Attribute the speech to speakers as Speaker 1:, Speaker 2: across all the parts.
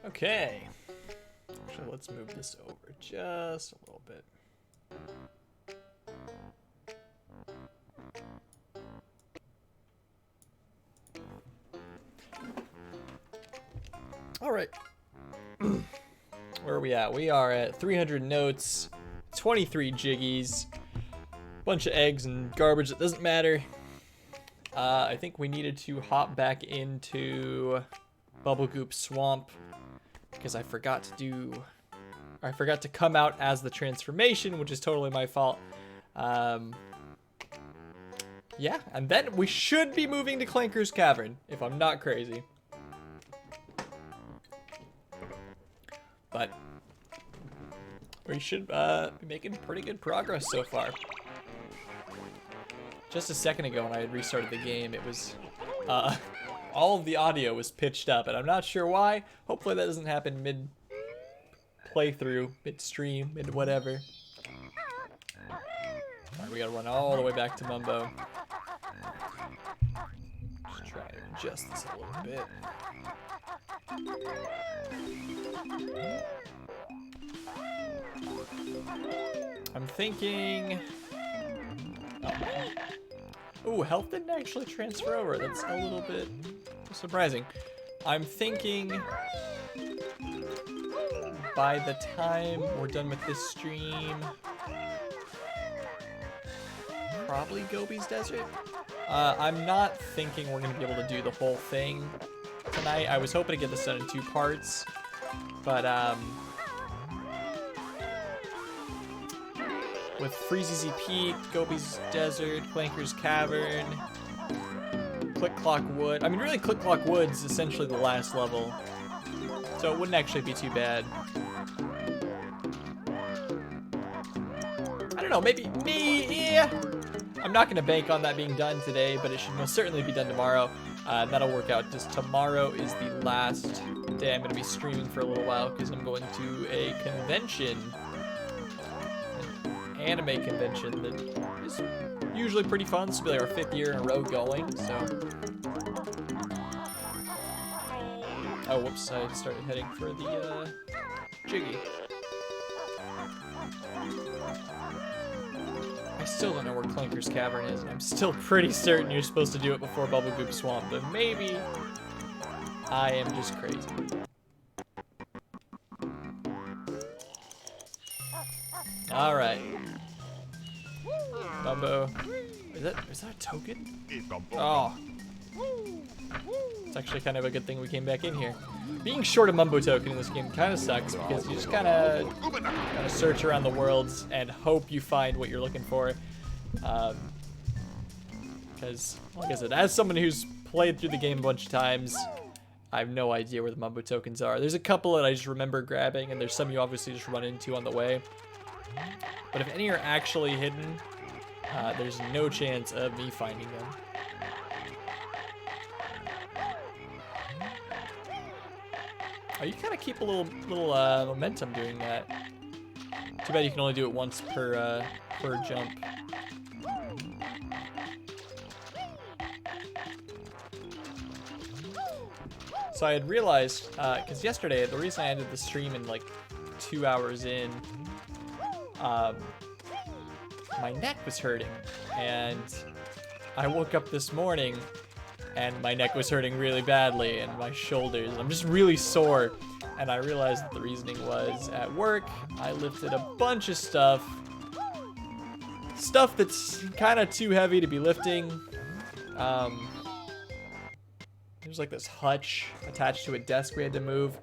Speaker 1: Okay. Actually, let's move this over just a little bit. All right. Where are we at? We are at 300 notes, 23 jiggies, bunch of eggs and garbage that doesn't matter. I think we needed to hop back into Bubblegoop Swamp because I forgot to come out as the transformation, which is totally my fault. Yeah, and then we should be moving to Clanker's Cavern, if I'm not crazy. But we should be making pretty good progress so far. Just a second ago when I had restarted the game, it was, all of the audio was pitched up, and I'm not sure why. Hopefully that doesn't happen mid-playthrough, mid-stream, mid-whatever. Alright, we gotta run all the way back to Mumbo. Just try to adjust this a little bit. I'm thinking... Ooh, health didn't actually transfer over. That's a little bit surprising. I'm thinking by the time we're done with this stream, probably Gobi's Desert. I'm not thinking we're going to be able to do the whole thing tonight. I was hoping to get this done in 2 parts, but with Freezy Peak, Gobi's Desert, Clanker's Cavern, Click Clock Wood. I mean, really, Click Clock Wood's essentially the last level, so it wouldn't actually be too bad. I don't know, maybe yeah. I'm not gonna bank on that being done today, but it should most certainly be done tomorrow. That'll work out. Just tomorrow is the last day I'm gonna be streaming for a little while because I'm going to a convention. Anime convention that is usually pretty fun. This will be like our 5th year in a row going, so. Oh, whoops, I started heading for the Jiggy. I still don't know where Clanker's Cavern is, and I'm still pretty certain you're supposed to do it before Bubblegoop Swamp, but maybe I am just crazy. Alright. Mumbo. Is that a token? Oh. It's actually kind of a good thing we came back in here. Being short a Mumbo token in this game kind of sucks because you just kind of search around the worlds and hope you find what you're looking for. Because, like I said, as someone who's played through the game a bunch of times, I have no idea where the Mumbo tokens are. There's a couple that I just remember grabbing, and there's some you obviously just run into on the way. But if any are actually hidden, there's no chance of me finding them. Oh, you kind of keep a little momentum doing that. Too bad you can only do it once per jump. So I had realized, because yesterday, the reason I ended the stream in like 2 hours in, my neck was hurting, and I woke up this morning and my neck was hurting really badly, and my shoulders, I'm just really sore, and I realized that the reasoning was at work I lifted a bunch of stuff that's kind of too heavy to be lifting. There's like this hutch attached to a desk we had to move,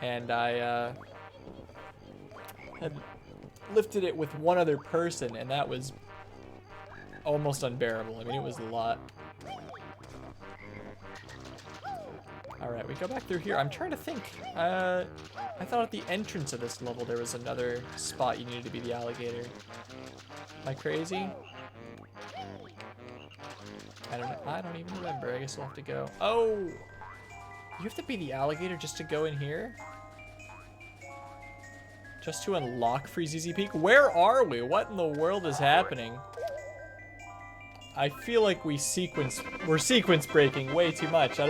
Speaker 1: and I had lifted it with one other person, and that was almost unbearable. I mean, it was a lot. Alright, we go back through here. I'm trying to think. I thought at the entrance of this level there was another spot you needed to be the alligator. Am I crazy? I don't even remember. I guess we'll have to go. Oh! You have to be the alligator just to go in here? Just to unlock Freezy Peak? Where are we? What in the world is happening? I feel like we're sequence breaking way too much.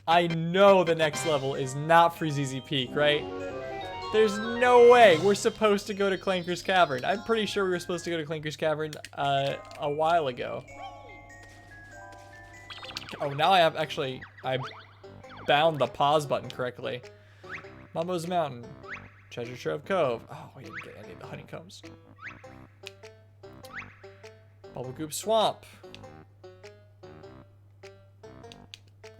Speaker 1: I know the next level is not Freezeezy Peak, right? There's no way we're supposed to go to Clanker's Cavern. I'm pretty sure we were supposed to go to Clanker's Cavern a while ago. Oh, now I have actually, I bound the pause button correctly. Mumbo's Mountain. Treasure Trove Cove. Oh, we didn't get any of the honeycombs. Bubble Goop Swamp.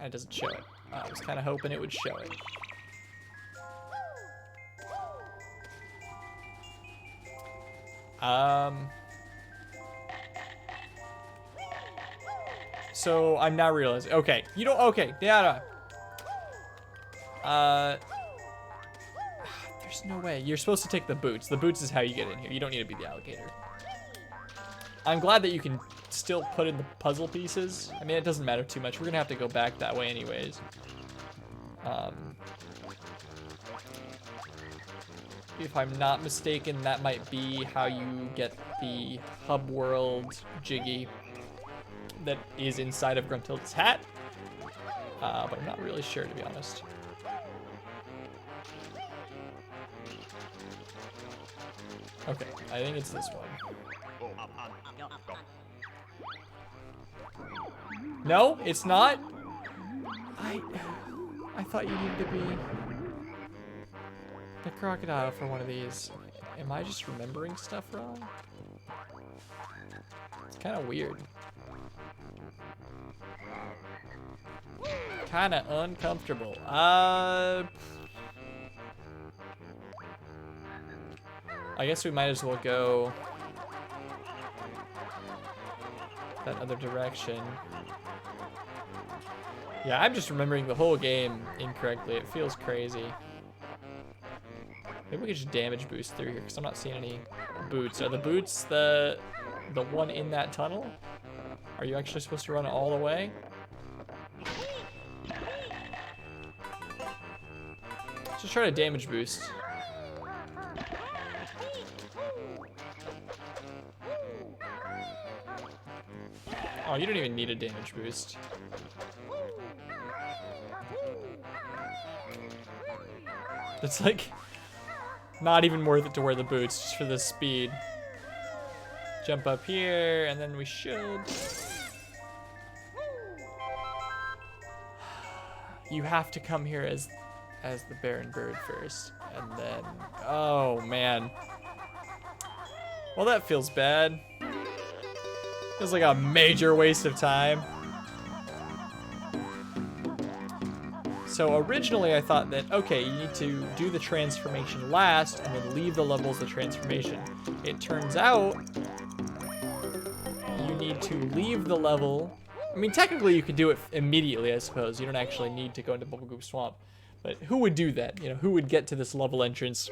Speaker 1: It doesn't show it. I was kind of hoping it would show it. So I'm now realizing. Okay, you don't. Okay, yeah. There's no way. You're supposed to take the boots. The boots is how you get in here. You don't need to be the alligator. I'm glad that you can still put in the puzzle pieces. I mean, it doesn't matter too much. We're gonna have to go back that way anyways. If I'm not mistaken, that might be how you get the hub world Jiggy that is inside of Gruntilda's hat. But I'm not really sure, to be honest. Okay, I think it's this one. No, it's not? I thought you needed to be the crocodile for one of these. Am I just remembering stuff wrong? It's kind of weird. Kind of uncomfortable. I guess we might as well go that other direction. Yeah, I'm just remembering the whole game incorrectly. It feels crazy. Maybe we could just damage boost through here because I'm not seeing any boots. Are the boots the one in that tunnel? Are you actually supposed to run all the way? Let's just try to damage boost. Oh, you don't even need a damage boost. It's like not even worth it to wear the boots just for the speed. Jump up here, and then we should. You have to come here as the Baron Bird first, and then oh man. Well, that feels bad. Feels like a major waste of time. So originally I thought that, okay, you need to do the transformation last and then leave the levels of transformation. It turns out you need to leave the level. I mean, technically you could do it immediately, I suppose. You don't actually need to go into Bubble Goop Swamp. But who would do that? You know, who would get to this level entrance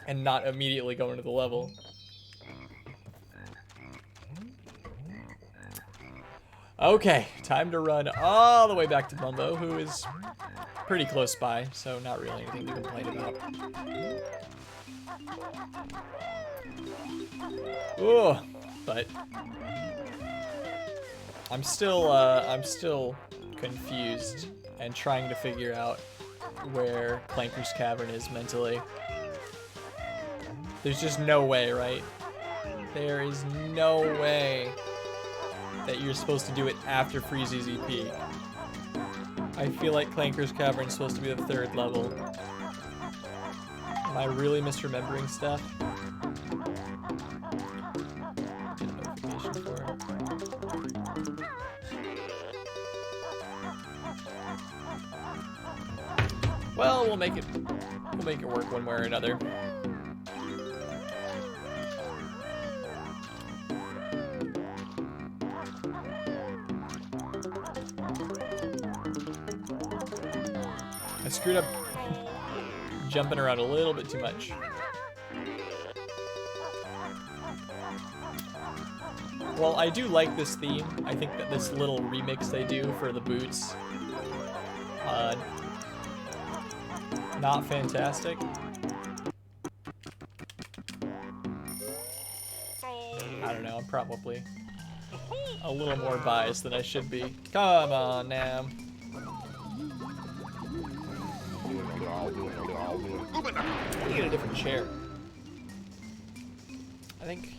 Speaker 1: and not immediately go into the level? Okay, time to run all the way back to Bumbo, who is pretty close by, so not really anything to complain about. Ooh, but I'm still confused and trying to figure out where Clanker's Cavern is mentally. There's just no way, right? There is no way that you're supposed to do it after Freezeezy Peak. I feel like Clanker's Cavern is supposed to be the 3rd level. Am I really misremembering stuff? Get a notification for it. Well, we'll make it work one way or another. I screwed up jumping around a little bit too much. Well, I do like this theme. I think that this little remix they do for the boots, not fantastic. I don't know, I'm probably a little more biased than I should be. Come on now. I need a different chair. I think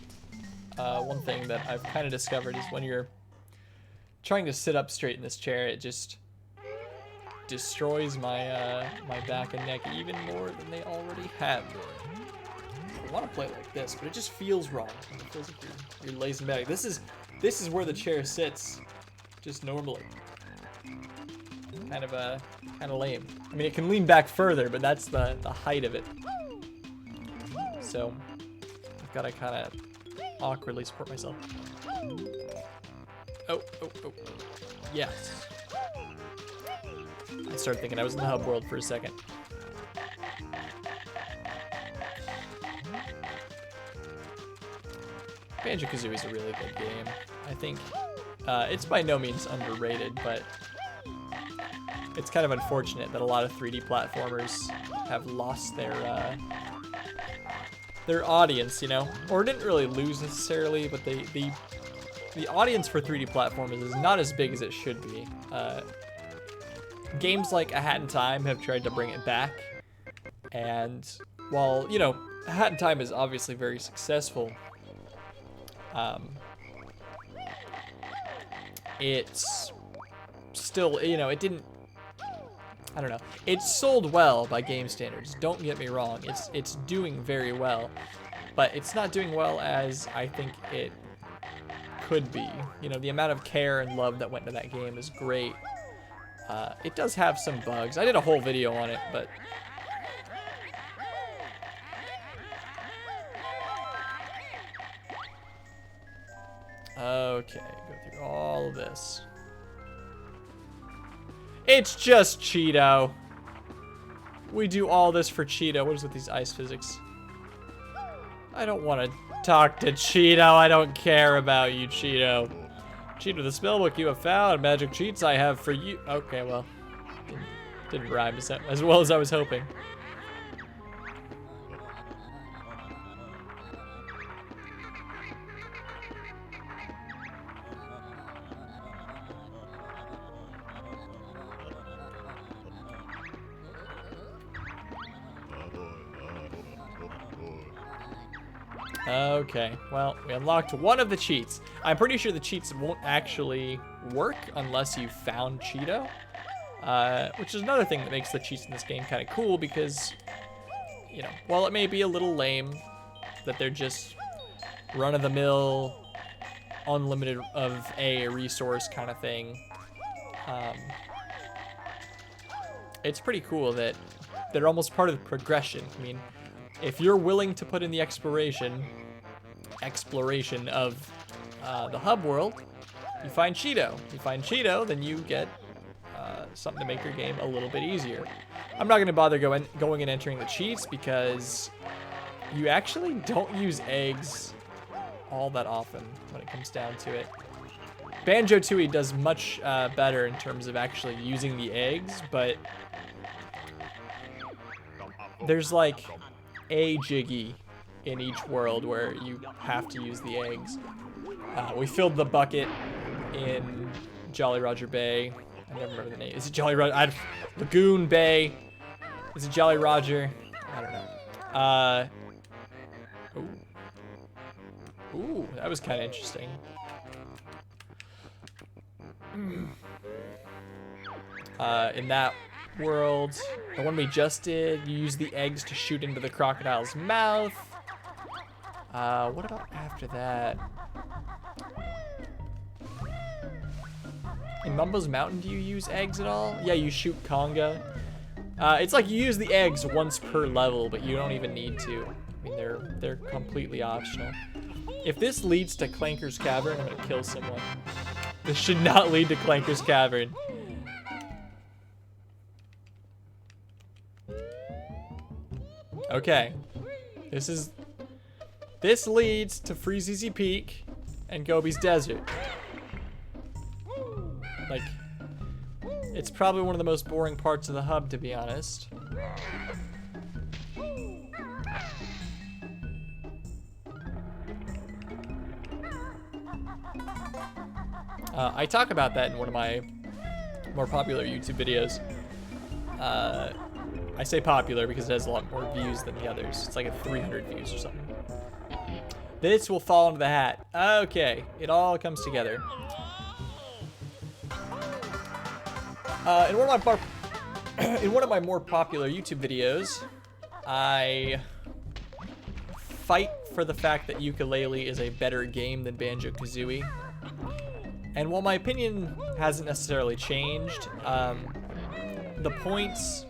Speaker 1: one thing that I've kind of discovered is when you're trying to sit up straight in this chair, it just destroys my my back and neck even more than they already have. I want to play it like this, but it just feels wrong. It feels like you're lazing back. This is where the chair sits, just normally. Kind of lame. I mean, it can lean back further, but that's the height of it. So I've got to kind of awkwardly support myself. Oh. Yes. I started thinking I was in the hub world for a second. Banjo Kazooie is a really good game. I think it's by no means underrated, but it's kind of unfortunate that a lot of 3D platformers have lost their audience, you know, or didn't really lose necessarily, but the audience for 3D platformers is not as big as it should be. Games like A Hat in Time have tried to bring it back, and while, you know, A Hat in Time is obviously very successful, it's still, you know, it didn't, I don't know, it sold well by game standards, don't get me wrong, it's doing very well, but it's not doing well as I think it could be. You know, the amount of care and love that went into that game is great. It does have some bugs. I did a whole video on it, but okay, go through all of this. It's just Cheeto. We do all this for Cheeto. What is with these ice physics? I don't want to talk to Cheeto. I don't care about you, Cheeto. Cheeto, the spellbook you have found. Magic cheats I have for you. Okay, well, didn't rhyme as well as I was hoping. Okay, well, we unlocked one of the cheats. I'm pretty sure the cheats won't actually work unless you found Cheeto, which is another thing that makes the cheats in this game kind of cool because, you know, while it may be a little lame that they're just run-of-the-mill, unlimited of a resource kind of thing, it's pretty cool that they're almost part of the progression. I mean, if you're willing to put in the exploration of the hub world, you find Cheeto. You find Cheeto, then you get something to make your game a little bit easier. I'm not going to bother going and entering the cheats because you actually don't use eggs all that often when it comes down to it. Banjo Tooie does much better in terms of actually using the eggs, but there's like a Jiggy in each world where you have to use the eggs. We filled the bucket in Jolly Roger Bay. I never remember the name. Is it Jolly Roger? Lagoon Bay. Is it Jolly Roger? I don't know. Ooh, that was kind of interesting. In that world, the one we just did, you use the eggs to shoot into the crocodile's mouth. What about after that? In Mumbo's Mountain, do you use eggs at all? Yeah, you shoot conga. It's like you use the eggs once per level, but you don't even need to. I mean, they're completely optional. If this leads to Clanker's Cavern, I'm gonna kill someone. This should not lead to Clanker's Cavern. Okay, this leads to Freezeezy Peak and Gobi's Desert. Like, it's probably one of the most boring parts of the hub, to be honest. I talk about that in one of my more popular YouTube videos. I say popular because it has a lot more views than the others. It's like at 300 views or something. This will fall into the hat. Okay, it all comes together. In one of my more popular YouTube videos, I fight for the fact that Yooka-Laylee is a better game than Banjo-Kazooie. And while my opinion hasn't necessarily changed, the points,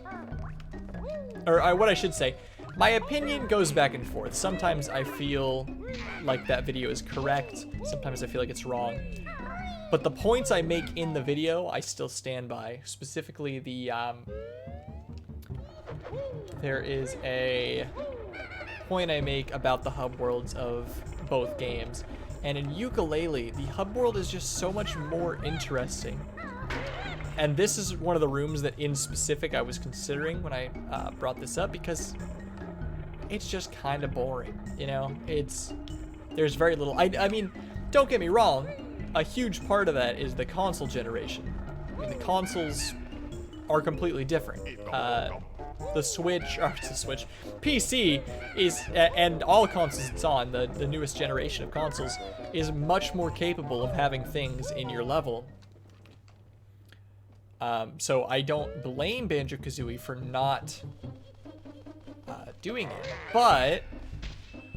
Speaker 1: or what I should say, my opinion goes back and forth. Sometimes I feel like that video is correct. Sometimes I feel like it's wrong. But the points I make in the video, I still stand by. Specifically, there is a point I make about the hub worlds of both games. And in Yooka-Laylee, the hub world is just so much more interesting. And this is one of the rooms that in specific I was considering when I brought this up, because it's just kind of boring, you know? There's very little, I mean, don't get me wrong, a huge part of that is the console generation. I mean, the consoles are completely different. The PC is, and all consoles it's on, the newest generation of consoles, is much more capable of having things in your level. So I don't blame Banjo-Kazooie for not doing it, but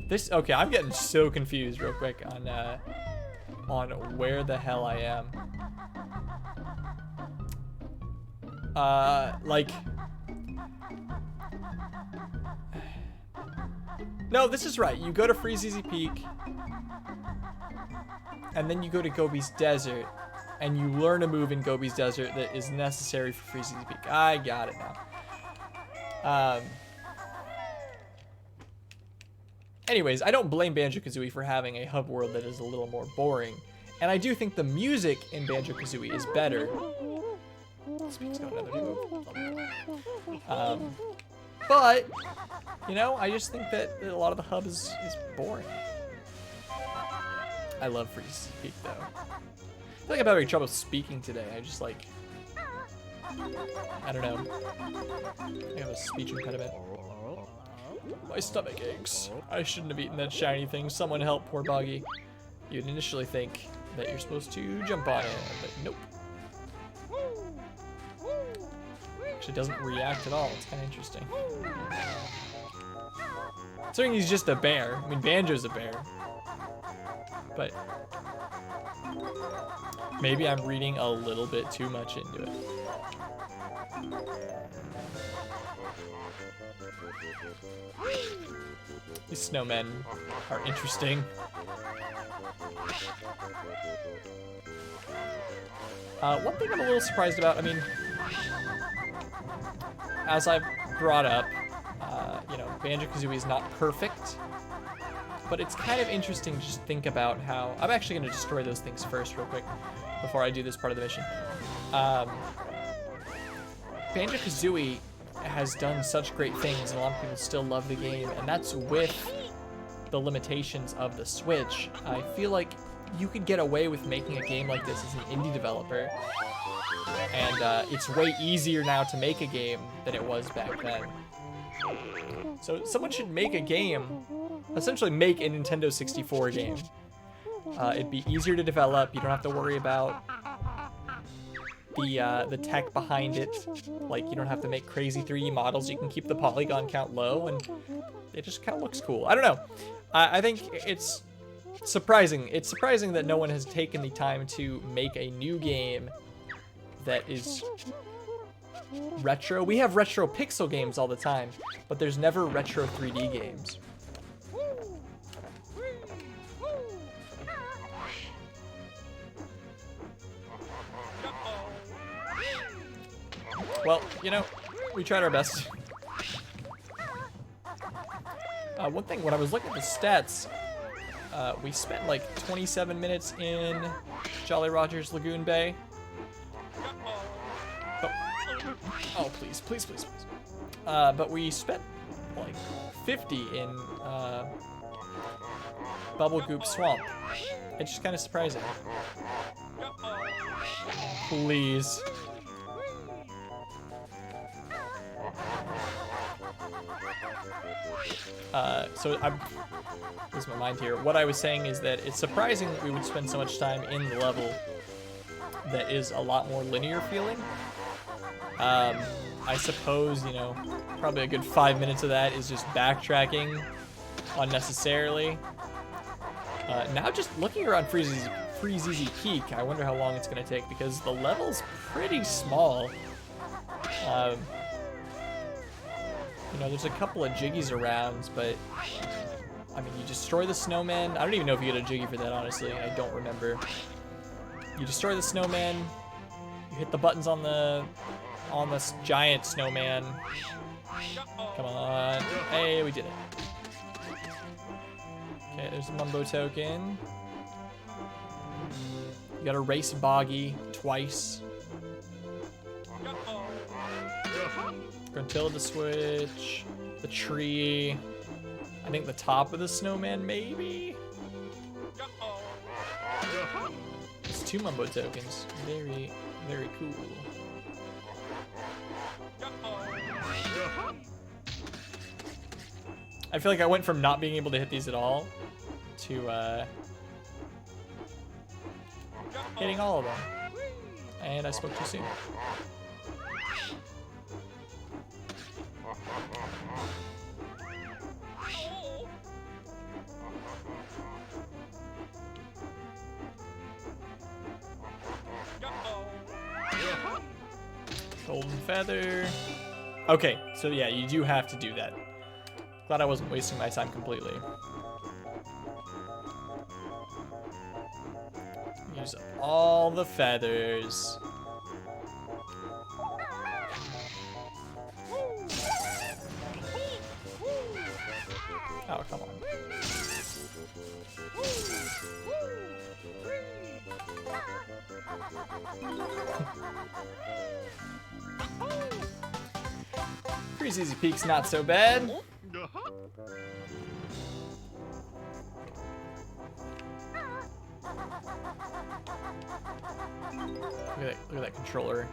Speaker 1: this, okay, I'm getting so confused real quick on where the hell I am. Like, no, this is right. You go to Freezeezy Peak, and then you go to Gobi's Desert, and you learn a move in Gobi's Desert that is necessary for Freezeezy Peak. I got it now. Anyways, I don't blame Banjo-Kazooie for having a hub world that is a little more boring. And I do think the music in Banjo-Kazooie is better. Speak's got another move. But, you know, I just think that a lot of the hub is boring. I love Freezeezy Peak, though. I feel like I'm having trouble speaking today. I just, like, I don't know. I have a speech impediment. My stomach aches. I shouldn't have eaten that shiny thing. Someone help poor Boggy. You'd initially think that you're supposed to jump on it, but nope. Actually doesn't react at all. It's kind of interesting. Considering he's just a bear. I mean, Banjo's a bear. But maybe I'm reading a little bit too much into it. These snowmen are interesting. One thing I'm a little surprised about, I mean, as I've brought up, you know, Banjo-Kazooie is not perfect, but it's kind of interesting to just think about how, I'm actually going to destroy those things first real quick before I do this part of the mission. Banjo-Kazooie has done such great things, and a lot of people still love the game, and that's with the limitations of the Switch. I feel like you could get away with making a game like this as an indie developer, and it's way easier now to make a game than it was back then. So someone should make a game, essentially make a Nintendo 64 game. It'd be easier to develop. You don't have to worry about the tech behind it. Like, you don't have to make crazy 3D models. You can keep the polygon count low, and it just kind of looks cool. I don't know. I think it's surprising. It's surprising that no one has taken the time to make a new game that is retro. We have retro pixel games all the time, but there's never retro 3D games. Well, you know, we tried our best. One thing, when I was looking at the stats, we spent like 27 minutes in Jolly Roger's Lagoon Bay. Oh, please, please, please, please. But we spent like 50 in Bubble Goop Swamp. It's just kind of surprising. Please. So I'm losing my mind here. What I was saying is that it's surprising that we would spend so much time in the level that is a lot more linear feeling. I suppose, you know, probably a good 5 minutes of that is just backtracking unnecessarily. Now just looking around Freezeezy Peak, I wonder how long it's going to take because the level's pretty small. You know, there's a couple of jiggies around, but I mean, you destroy the snowman. I don't even know if you get a jiggy for that, honestly. I don't remember. You destroy the snowman. You hit the buttons on the giant snowman. Come on. Hey, we did it. Okay, there's a Mumbo token. You gotta race Boggy twice. Gruntilda switch. The tree. I think the top of the snowman, maybe? It's 2 Mumbo tokens. Very, very cool. I feel like I went from not being able to hit these at all to hitting all of them. And I spoke too soon. Golden feather. Okay, so yeah, you do have to do that. Glad I wasn't wasting my time completely. Use up all the feathers. Oh, come on. Freezeezy Peak's not so bad. Look at that controller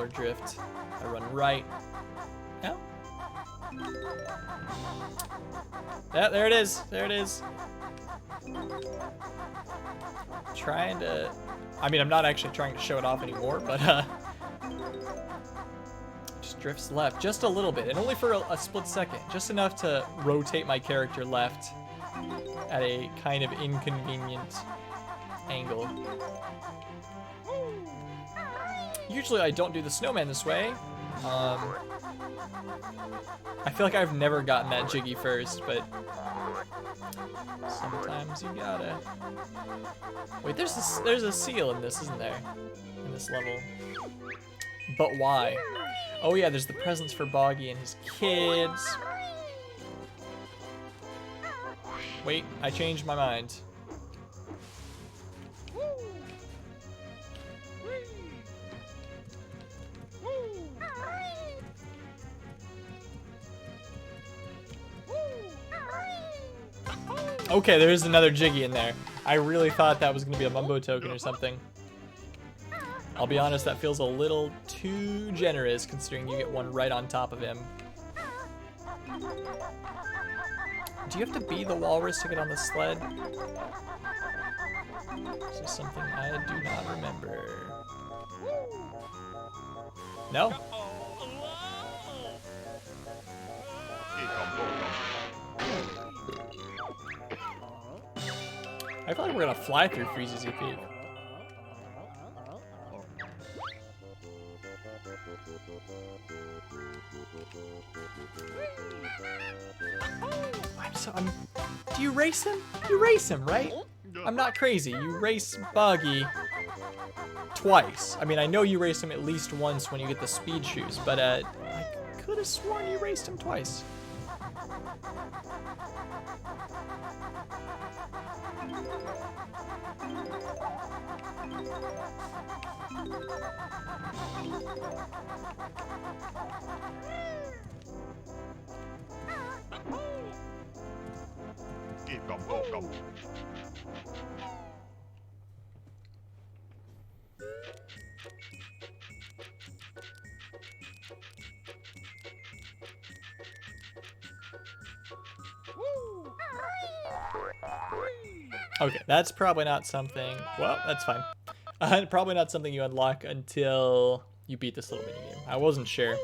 Speaker 1: drift. I run right. No? Yeah, there it is. There it is. Trying to... I mean, I'm not actually trying to show it off anymore, but just drifts left just a little bit, and only for a split second. Just enough to rotate my character left at a kind of inconvenient angle. Usually I don't do the snowman this way. I feel like I've never gotten that jiggy first, but sometimes you gotta. Wait, there's a seal in this, isn't there? In this level. But why? Oh yeah, there's the presents for Boggy and his kids. Wait, I changed my mind. Okay, there is another jiggy in there. I really thought that was going to be a Mumbo token or something. I'll be honest, that feels a little too generous considering you get one right on top of him. Do you have to be the walrus to get on the sled? This is something I do not remember. No? I feel like we're gonna fly through Freezeezy Peak. Do you race him? You race him, right? I'm not crazy. You race Boggy twice. I mean, I know you raced him at least once when you get the speed shoes, but I could have sworn you raced him twice. Okay, that's probably not something... Well, that's fine. Probably not something you unlock until you beat this little minigame. I wasn't sure.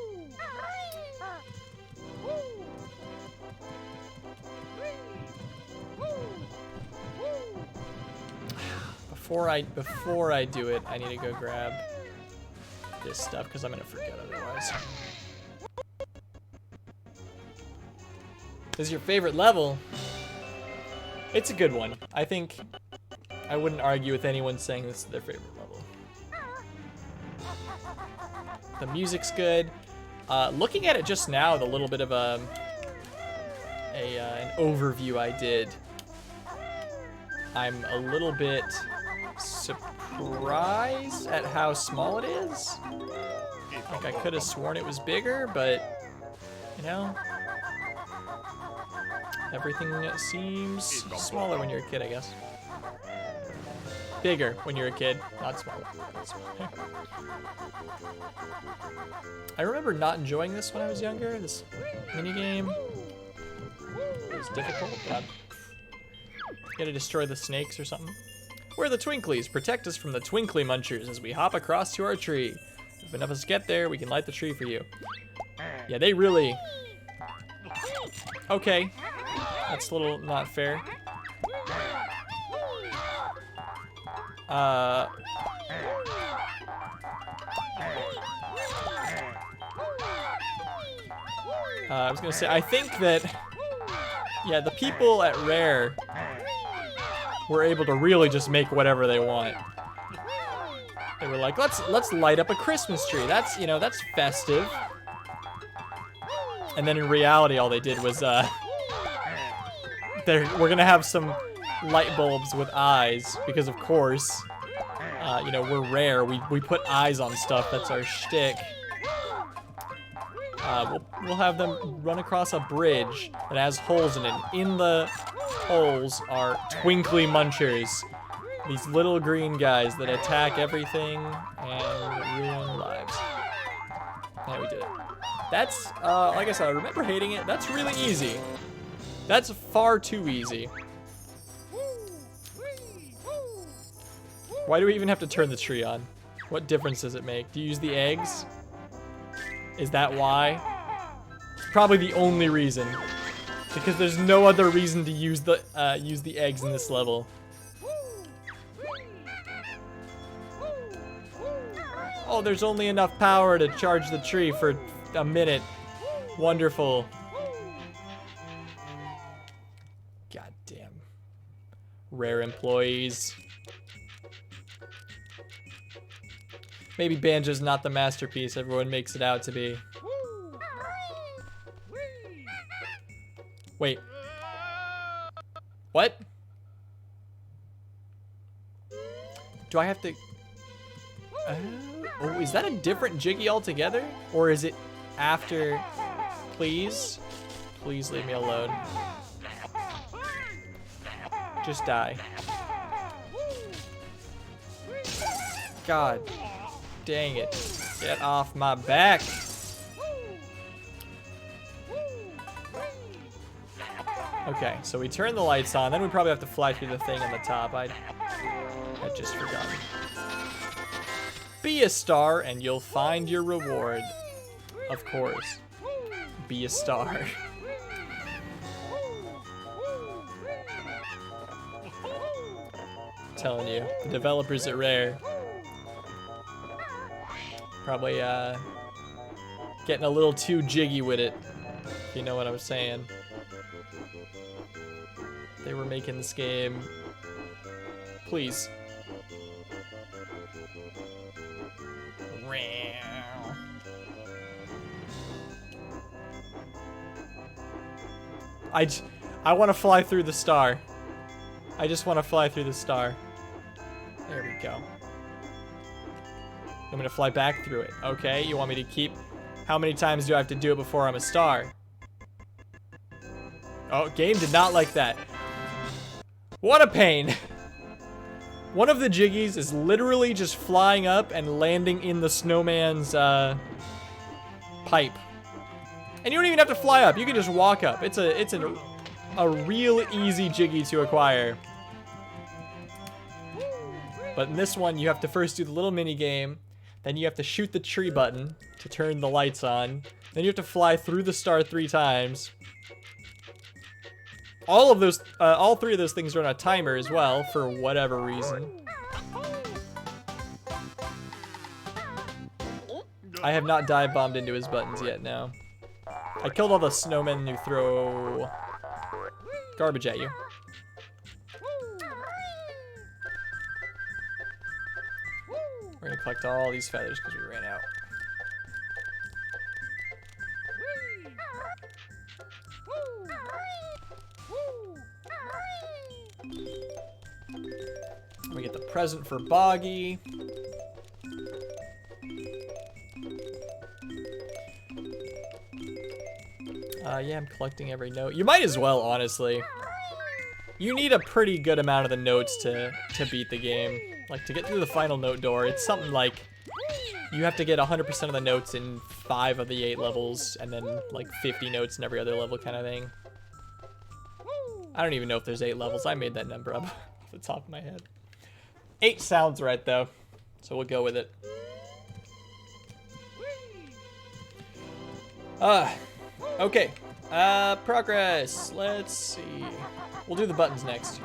Speaker 1: Before I do it, I need to go grab this stuff because I'm gonna forget otherwise. This is your favorite level? It's a good one. I think I wouldn't argue with anyone saying this is their favorite level. The music's good. Looking at it just now, the little bit of an overview I did, I'm a little bit surprised at how small it is. Like I could have sworn it was bigger, but you know, everything seems smaller when you're a kid, I guess. Bigger when you're a kid, not smaller. Not smaller. I remember not enjoying this when I was younger. This minigame was difficult, but you gotta destroy the snakes or something. We're the Twinklies. Protect us from the Twinkly Munchers as we hop across to our tree. If enough of us get there, we can light the tree for you. Yeah, they really... Okay. That's a little not fair. I was gonna say, I think that, yeah, the people at Rare were able to really just make whatever they want. They were like, let's light up a Christmas tree. That's, you know, that's festive. And then in reality, all they did was, we're gonna have some light bulbs with eyes because, of course, you know, we're Rare. We put eyes on stuff. That's our shtick. We'll have them run across a bridge that has holes in it. In the holes are Twinkly Munchers. These little green guys that attack everything and ruin lives. Yeah, we did it. That's, like I said, I remember hating it. That's really easy. That's far too easy. Why do we even have to turn the tree on? What difference does it make? Do you use the eggs? Is that why? Probably the only reason. Because there's no other reason to use the eggs in this level. Oh, there's only enough power to charge the tree for a minute. Wonderful. Goddamn. Rare employees. Maybe Banjo's not the masterpiece everyone makes it out to be. Wait. What? Do I have to... oh, is that a different Jiggy altogether? Or is it after... Please? Please leave me alone. Just die. God. Dang it. Get off my back. Okay, so we turn the lights on, then we probably have to fly through the thing on the top. I just forgot. Be a star and you'll find your reward. Of course. Be a star. I'm telling you, the developers at Rare probably getting a little too jiggy with it, if you know what I'm saying. They were making this game. Please. I want to fly through the star. I just want to fly through the star. There we go. I'm gonna fly back through it. Okay, you want me to keep... How many times do I have to do it before I'm a star? Oh, game did not like that. What a pain. One of the Jiggies is literally just flying up and landing in the snowman's pipe. And you don't even have to fly up. You can just walk up. It's a real easy Jiggy to acquire. But in this one, you have to first do the little mini game. Then you have to shoot the tree button to turn the lights on. Then you have to fly through the star 3 times. All three of those things are on a timer as well, for whatever reason. I have not dive bombed into his buttons yet, no. I killed all the snowmen who throw garbage at you. We're gonna collect all these feathers because we ran out. We get the present for Boggy. Yeah, I'm collecting every note. You might as well, honestly. You need a pretty good amount of the notes to beat the game. Like, to get through the final note door, it's something like you have to get 100% of the notes in 5 of the 8 levels, and then like 50 notes in every other level kind of thing. I don't even know if there's 8 levels. I made that number up off the top of my head. 8 sounds right, though, so we'll go with it. Okay. Progress. Let's see. We'll do the buttons next.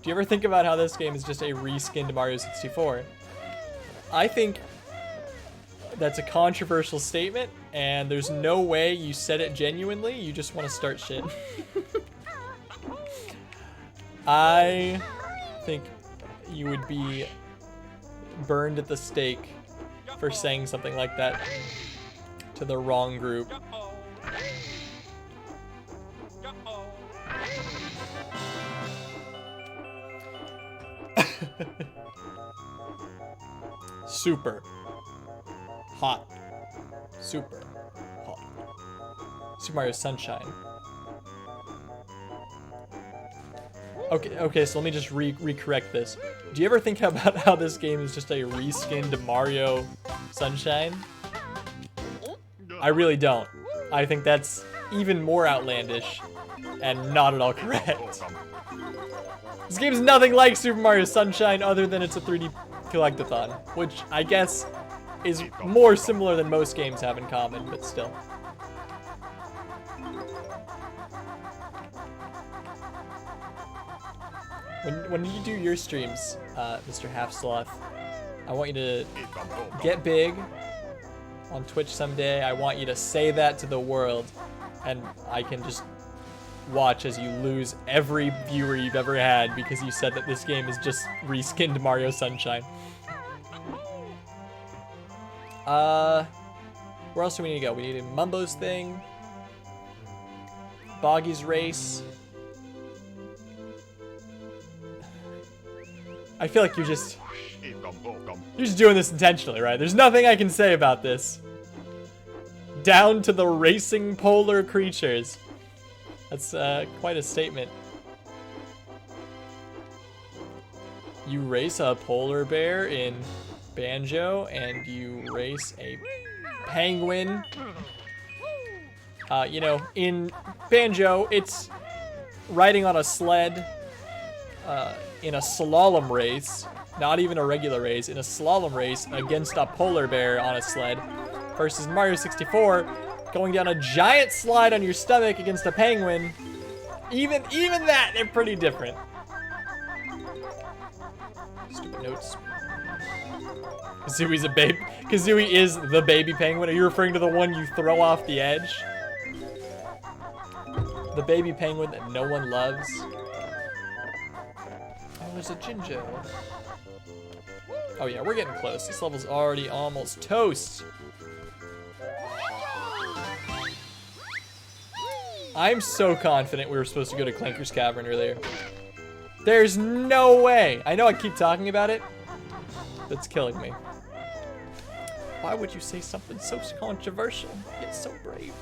Speaker 1: Do you ever think about how this game is just a reskinned Mario 64? I think that's a controversial statement, and there's no way you said it genuinely. You just want to start shit. I think you would be burned at the stake for saying something like that to the wrong group. Super hot. Super hot. Super Mario Sunshine. Okay, so let me just recorrect this. Do you ever think about how this game is just a reskinned Mario Sunshine? I really don't. I think that's even more outlandish and not at all correct. This game is nothing like Super Mario Sunshine other than it's a 3D collectathon, which I guess is more similar than most games have in common, but still. When you do your streams, Mr. Half Sloth, I want you to get big on Twitch someday. I want you to say that to the world, and I can just watch as you lose every viewer you've ever had because you said that this game is just reskinned Mario Sunshine. Where else do we need to go? We need a Mumbo's thing, Boggy's race. I feel like you're just doing this intentionally, right? There's nothing I can say about this. Down to the racing polar creatures. That's quite a statement. You race a polar bear in Banjo, and you race a penguin. You know, in Banjo, it's riding on a sled in a slalom race, not even a regular race, in a slalom race against a polar bear on a sled, versus Mario 64, going down a giant slide on your stomach against a penguin. Even that, they're pretty different. Stupid notes. Kazooie's a baby. Kazooie is the baby penguin. Are you referring to the one you throw off the edge? The baby penguin that no one loves. Oh, there's a Jinjo. Oh yeah, we're getting close. This level's already almost toast. I'm so confident we were supposed to go to Clanker's Cavern earlier. There's no way. I know I keep talking about it. That's killing me. Why would you say something so controversial? Yet so brave.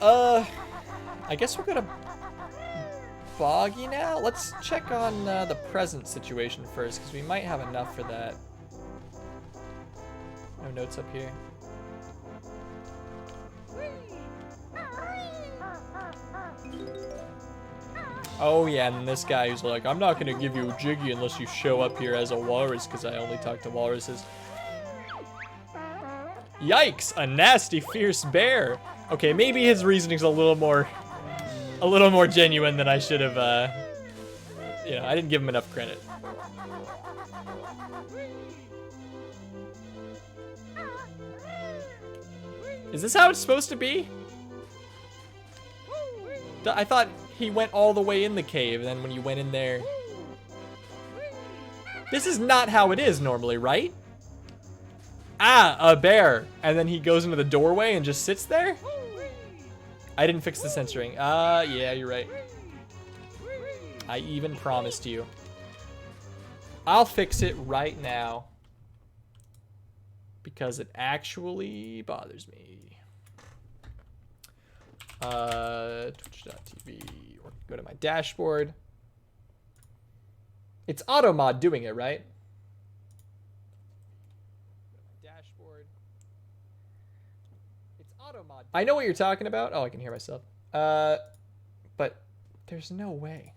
Speaker 1: I guess we'll go to Boggy now. Let's check on the present situation first, because we might have enough for that. No notes up here. Oh yeah, and this guy who's like, I'm not gonna give you a Jiggy unless you show up here as a walrus, because I only talk to walruses. Yikes, a nasty, fierce bear. Okay, maybe his reasoning's a little more genuine than I should have, you know, I didn't give him enough credit. Is this how it's supposed to be? I thought he went all the way in the cave, and then when you went in there... This is not how it is normally, right? Ah, a bear. And then he goes into the doorway and just sits there? I didn't fix the censoring. Yeah, you're right. I even promised you. I'll fix it right now. Because it actually bothers me. Twitch.tv, or go to my dashboard. It's AutoMod doing it, right? Dashboard. It's AutoMod. I know what you're talking about. Oh, I can hear myself. But there's no way.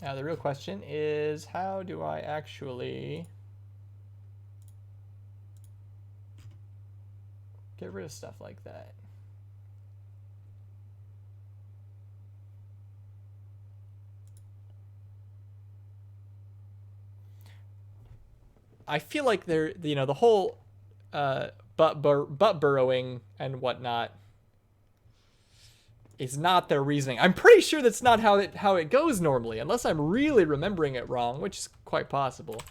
Speaker 1: Now the real question is, how do I actually get rid of stuff like that? I feel like they're, you know, the whole butt burrowing and whatnot is not their reasoning. I'm pretty sure that's not how it goes normally, unless I'm really remembering it wrong, which is quite possible.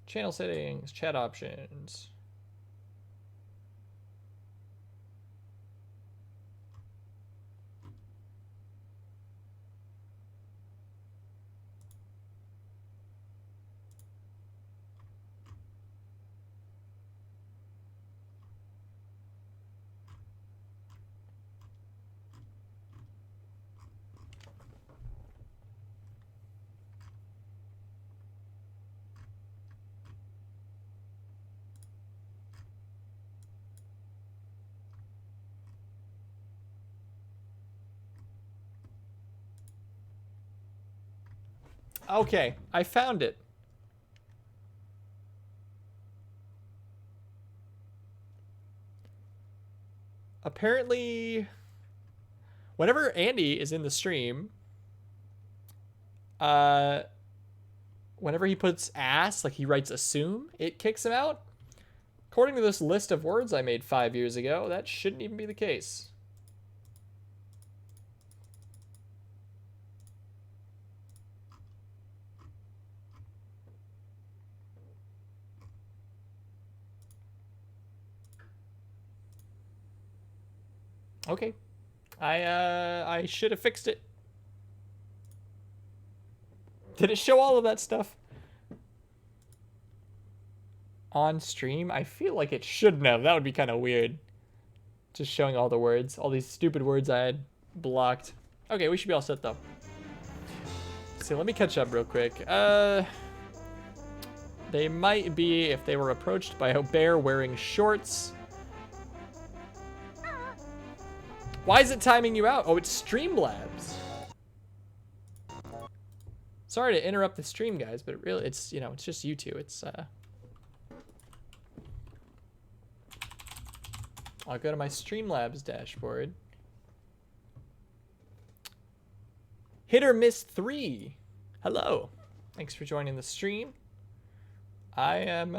Speaker 1: Channel settings, chat options. Okay, I found it. Apparently, whenever Andy is in the stream, whenever he puts ass, like he writes assume, it kicks him out. According to this list of words I made 5 years ago, that shouldn't even be the case. Okay, I should have fixed it. Did it show all of that stuff on stream? I feel like it shouldn't have. That would be kind of weird. Just showing all the words, all these stupid words I had blocked. Okay, we should be all set though. So let me catch up real quick. They might be if they were approached by a bear wearing shorts. Why is it timing you out? Oh, it's Streamlabs. Sorry to interrupt the stream, guys, but it's, you know, it's just you two. It's, I'll go to my Streamlabs dashboard. Hit or Miss 3. Hello. Thanks for joining the stream. I am,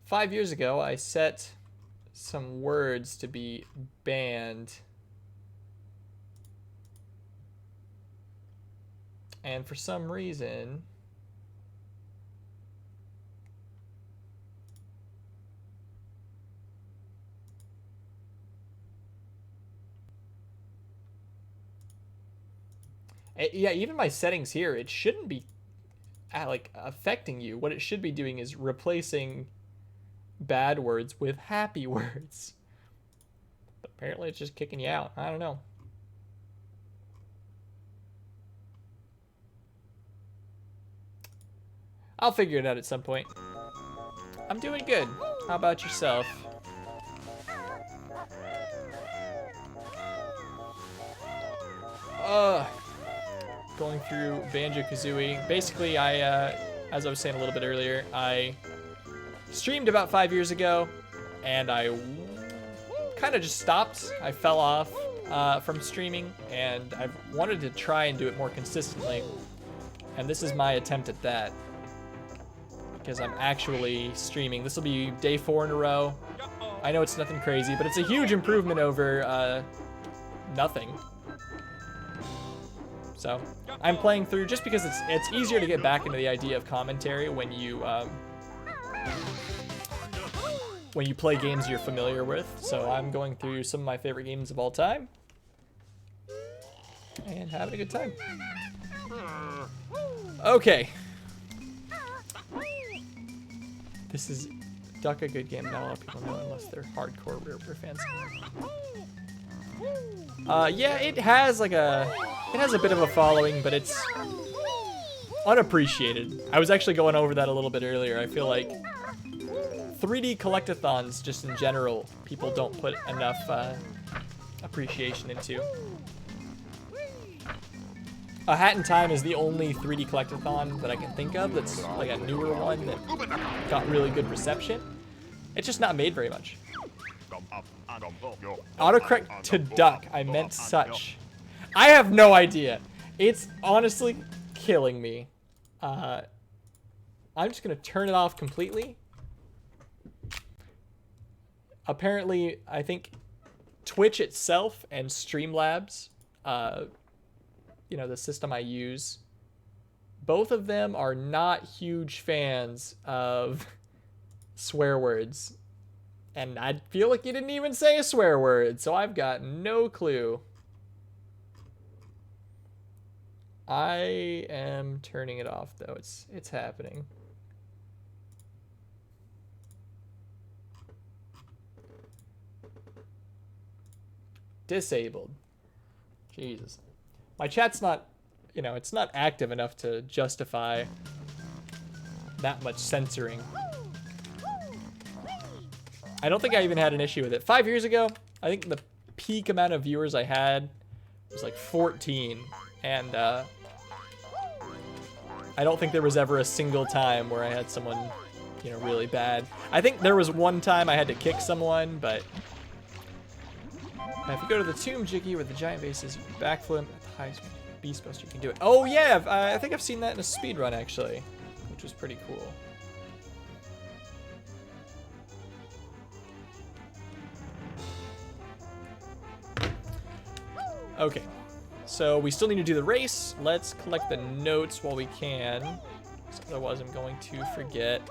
Speaker 1: 5 years ago, I set some words to be banned. And for some reason, yeah, even my settings here, it shouldn't be like affecting you. What it should be doing is replacing bad words with happy words. But apparently it's just kicking you out. I don't know. I'll figure it out at some point. I'm doing good. How about yourself? Going through Banjo Kazooie. Basically, as I was saying a little bit earlier, I streamed about 5 years ago, and I kind of just stopped. I fell off from streaming, and I've wanted to try and do it more consistently. And this is my attempt at that, because I'm actually streaming. This will be day 4 in a row. I know it's nothing crazy, but it's a huge improvement over nothing. So I'm playing through just because it's easier to get back into the idea of commentary when you play games you're familiar with. So I'm going through some of my favorite games of all time and having a good time. Okay. This is Duck, a good game. Not a lot of people know unless they're hardcore Rare fans. Yeah, it has a bit of a following, but it's unappreciated. I was actually going over that a little bit earlier. I feel like 3D collectathons, just in general, people don't put enough appreciation into. A Hat in Time is the only 3D collectathon that I can think of that's like a newer one that got really good reception. It's just not made very much. Autocorrect to duck. I meant such. I have no idea. It's honestly killing me. I'm just gonna turn it off completely. Apparently, I think Twitch itself and Streamlabs, you know, the system I use, both of them are not huge fans of swear words. And I feel like you didn't even say a swear word, so I've got no clue. I am turning it off though. It's happening. Disabled. Jesus. My chat's not, you know, it's not active enough to justify that much censoring. I don't think I even had an issue with it. 5 years ago, I think the peak amount of viewers I had was like 14. And I don't think there was ever a single time where I had someone, you know, really bad. I think there was one time I had to kick someone, but if you go to the tomb, Jiggy, where the giant base is, you can backflip at the highest beast buster, you can do it. Oh yeah, I think I've seen that in a speedrun actually, which was pretty cool. Okay, so we still need to do the race. Let's collect the notes while we can, otherwise I'm going to forget.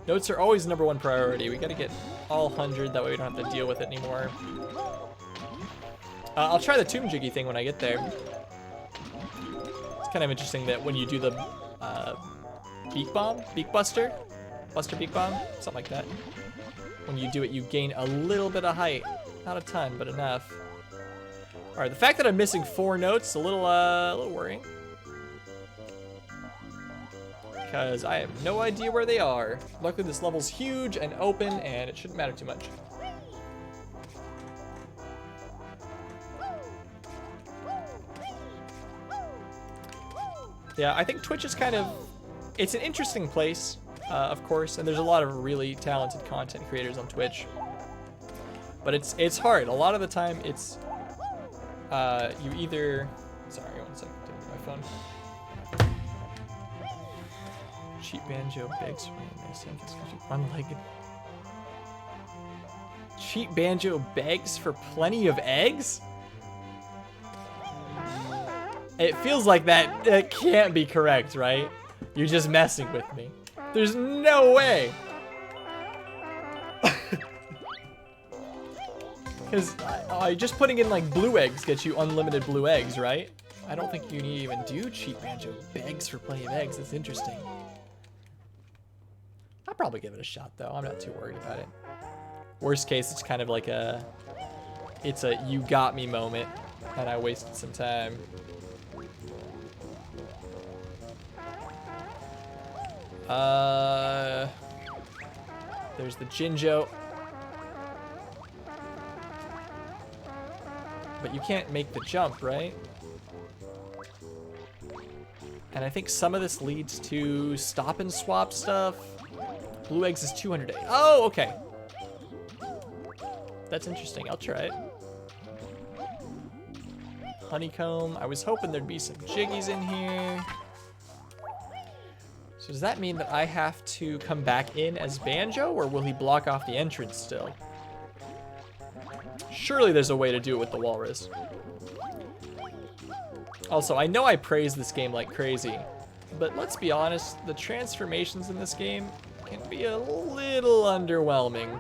Speaker 1: Notes are always number one priority. We gotta get all 100, that way we don't have to deal with it anymore. I'll try the Tomb Jiggy thing when I get there. It's kind of interesting that when you do the Beak Bomb? Beak Buster? Buster Beak Bomb? Something like that. When you do it, you gain a little bit of height. Not a ton, but enough. Alright, the fact that I'm missing 4 notes, a little worrying. Because I have no idea where they are. Luckily, this level's huge and open, and it shouldn't matter too much. Yeah, I think Twitch is kind of... It's an interesting place, of course, and there's a lot of really talented content creators on Twitch. But it's hard. A lot of the time, it's... you either... Sorry, one second. My phone. Cheat Banjo begs for one-legged. Cheat Banjo begs for plenty of eggs? It feels like that can't be correct, right? You're just messing with me. There's no way. Because just putting in like blue eggs gets you unlimited blue eggs, right? I don't think you need to even do Cheat Banjo begs for plenty of eggs. That's interesting. I'll probably give it a shot though. I'm not too worried about it. Worst case, it's kind of like it's a you got me moment, and I wasted some time. There's the Jinjo. But you can't make the jump, right? And I think some of this leads to stop and swap stuff. Blue eggs is 200 eggs. Oh, okay. That's interesting. I'll try it. Honeycomb. I was hoping there'd be some jiggies in here. So does that mean that I have to come back in as Banjo, or will he block off the entrance still? Surely there's a way to do it with the walrus. Also, I know I praise this game like crazy, but let's be honest, the transformations in this game can be a little underwhelming.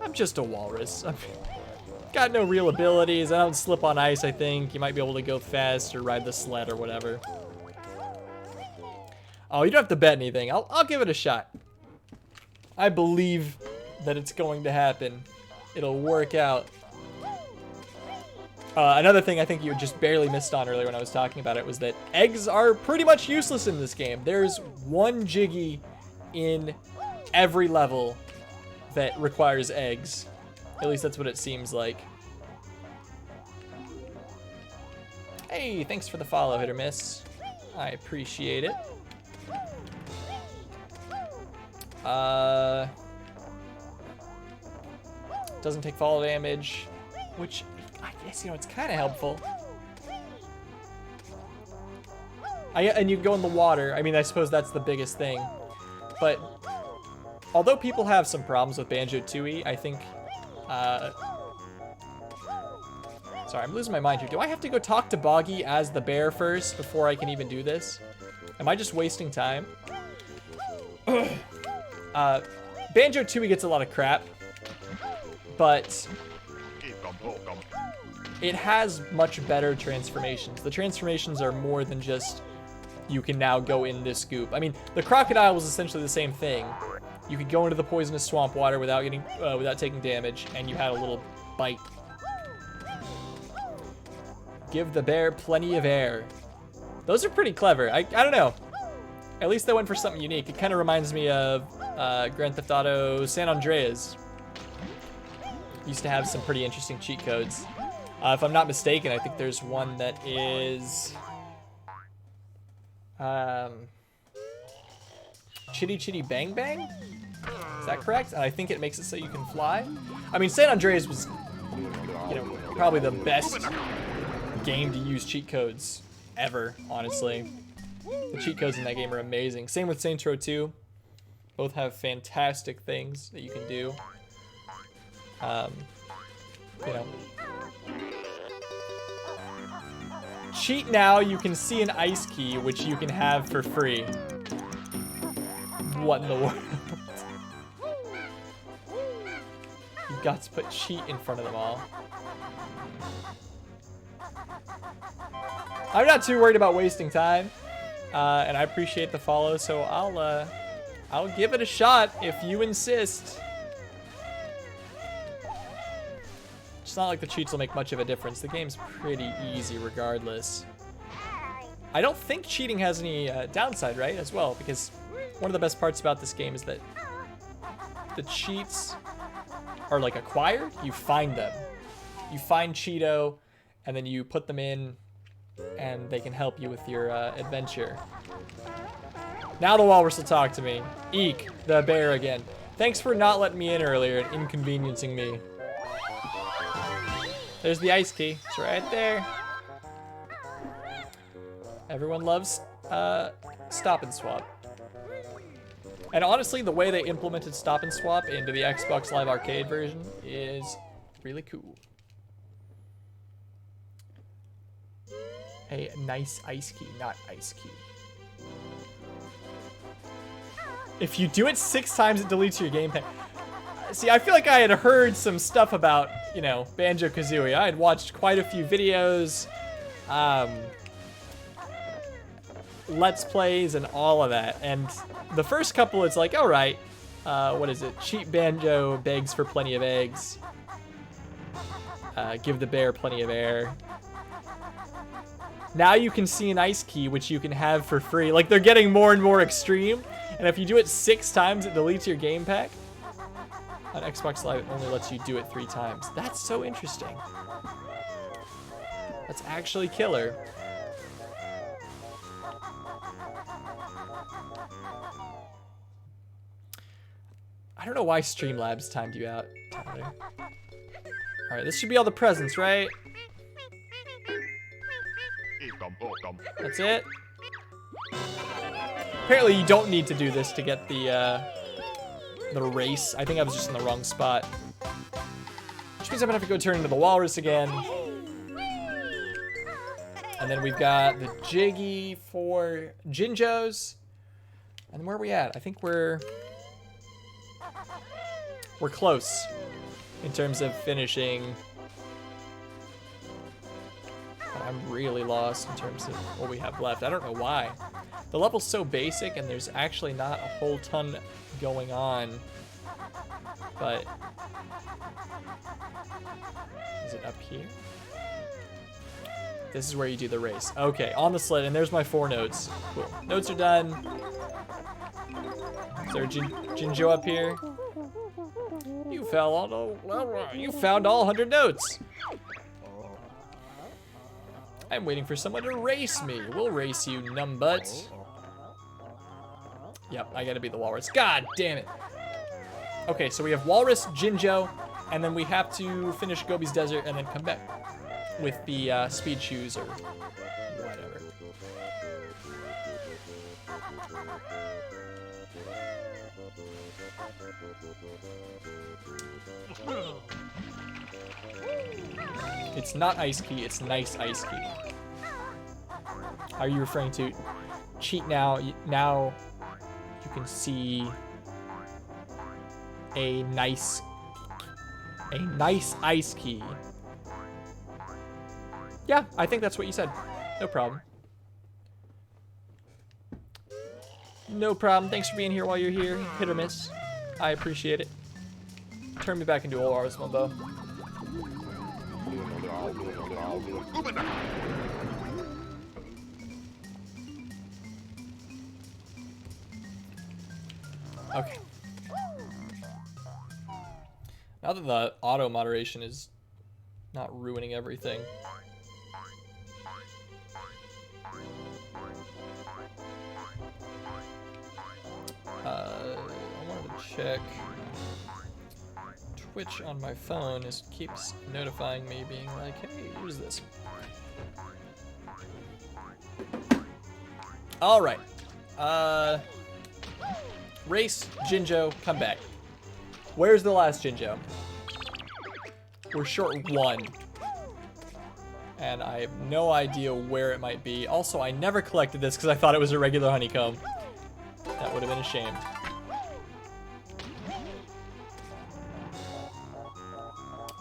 Speaker 1: I'm just a walrus. I've got no real abilities. I don't slip on ice, I think. You might be able to go fast or ride the sled or whatever. Oh, you don't have to bet anything. I'll give it a shot. I believe that it's going to happen. It'll work out. Another thing I think you just barely missed on earlier when I was talking about it was that eggs are pretty much useless in this game. There's one Jiggy in every level that requires eggs. At least that's what it seems like. Hey, thanks for the follow, hit or miss. I appreciate it. Doesn't take fall damage, which I guess, you know, it's kind of helpful. And you go in the water. I mean, I suppose that's the biggest thing. But although people have some problems with Banjo-Tooie, I think... Sorry, I'm losing my mind here. Do I have to go talk to Boggy as the bear first before I can even do this? Am I just wasting time? Banjo-Tooie gets a lot of crap, but it has much better transformations. The transformations are more than just you can now go in this goop. I mean, the crocodile was essentially the same thing. You could go into the poisonous swamp water without taking damage, and you had a little bite. Give the bear plenty of air. Those are pretty clever. I don't know. At least they went for something unique. It kind of reminds me of Grand Theft Auto San Andreas. Used to have some pretty interesting cheat codes. If I'm not mistaken, I think there's one that is... Chitty Chitty Bang Bang? Is that correct? And I think it makes it so you can fly. I mean, San Andreas was, you know, probably the best game to use cheat codes ever, honestly. The cheat codes in that game are amazing. Same with Saints Row 2. Both have fantastic things that you can do. You know. Cheat now, you can see an ice key, which you can have for free. What in the world? You've got to put cheat in front of them all. I'm not too worried about wasting time, and I appreciate the follow, so I'll give it a shot if you insist. It's not like the cheats will make much of a difference. The game's pretty easy regardless. I don't think cheating has any downside, right, as well, because one of the best parts about this game is that the cheats are like acquired. You find them. You find Cheeto, and then you put them in, and they can help you with your adventure. Now the walrus will talk to me. Eek, the bear again. Thanks for not letting me in earlier and inconveniencing me. There's the ice key. It's right there. Everyone loves stop and swap. And honestly, the way they implemented stop and swap into the Xbox Live Arcade version is really cool. A nice ice key, not ice key. If you do it 6 times, it deletes your game pack. See, I feel like I had heard some stuff about, you know, Banjo Kazooie. I had watched quite a few videos, Let's Plays, and all of that. And the first couple, it's like, all right, what is it? Cheap Banjo begs for plenty of eggs. Give the bear plenty of air. Now you can see an ice key, which you can have for free. Like, they're getting more and more extreme. And if you do it 6 times, it deletes your game pack. On Xbox Live, it only lets you do it 3 times. That's so interesting. That's actually killer. I don't know why Streamlabs timed you out, Tyler. All right, this should be all the presents, right? That's it. Apparently, you don't need to do this to get the race. I think I was just in the wrong spot. Which means I'm gonna have to go turn into the walrus again. And then we've got the Jiggy for Jinjos. And then where are we at? I think we're close in terms of finishing. I'm really lost in terms of what we have left. I don't know why. The level's so basic and there's actually not a whole ton going on. But is it up here? This is where you do the race. Okay, on the sled, and there's my 4 notes. Cool. Notes are done. Is there a Jinjo up here? You found all 100 notes. I'm waiting for someone to race me. We'll race you, numbut. Yep, I gotta be the walrus. God damn it. Okay, so we have walrus, Jinjo, and then we have to finish Gobi's Desert and then come back with the speed shoes or whatever. It's not ice key, it's nice ice key. Are you referring to cheat now? Now you can see a nice ice key. Yeah, I think that's what you said. No problem. No problem. Thanks for being here while you're here. Hit or miss. I appreciate it. Turn me back into a walrus, Mumbo. Okay. Now that the auto moderation is not ruining everything. I wanted to check. Twitch on my phone keeps notifying me, being like, "Hey, who's this?" All right. Race, Jinjo, come back. Where's the last Jinjo? We're short 1. And I have no idea where it might be. Also, I never collected this because I thought it was a regular honeycomb. That would have been a shame.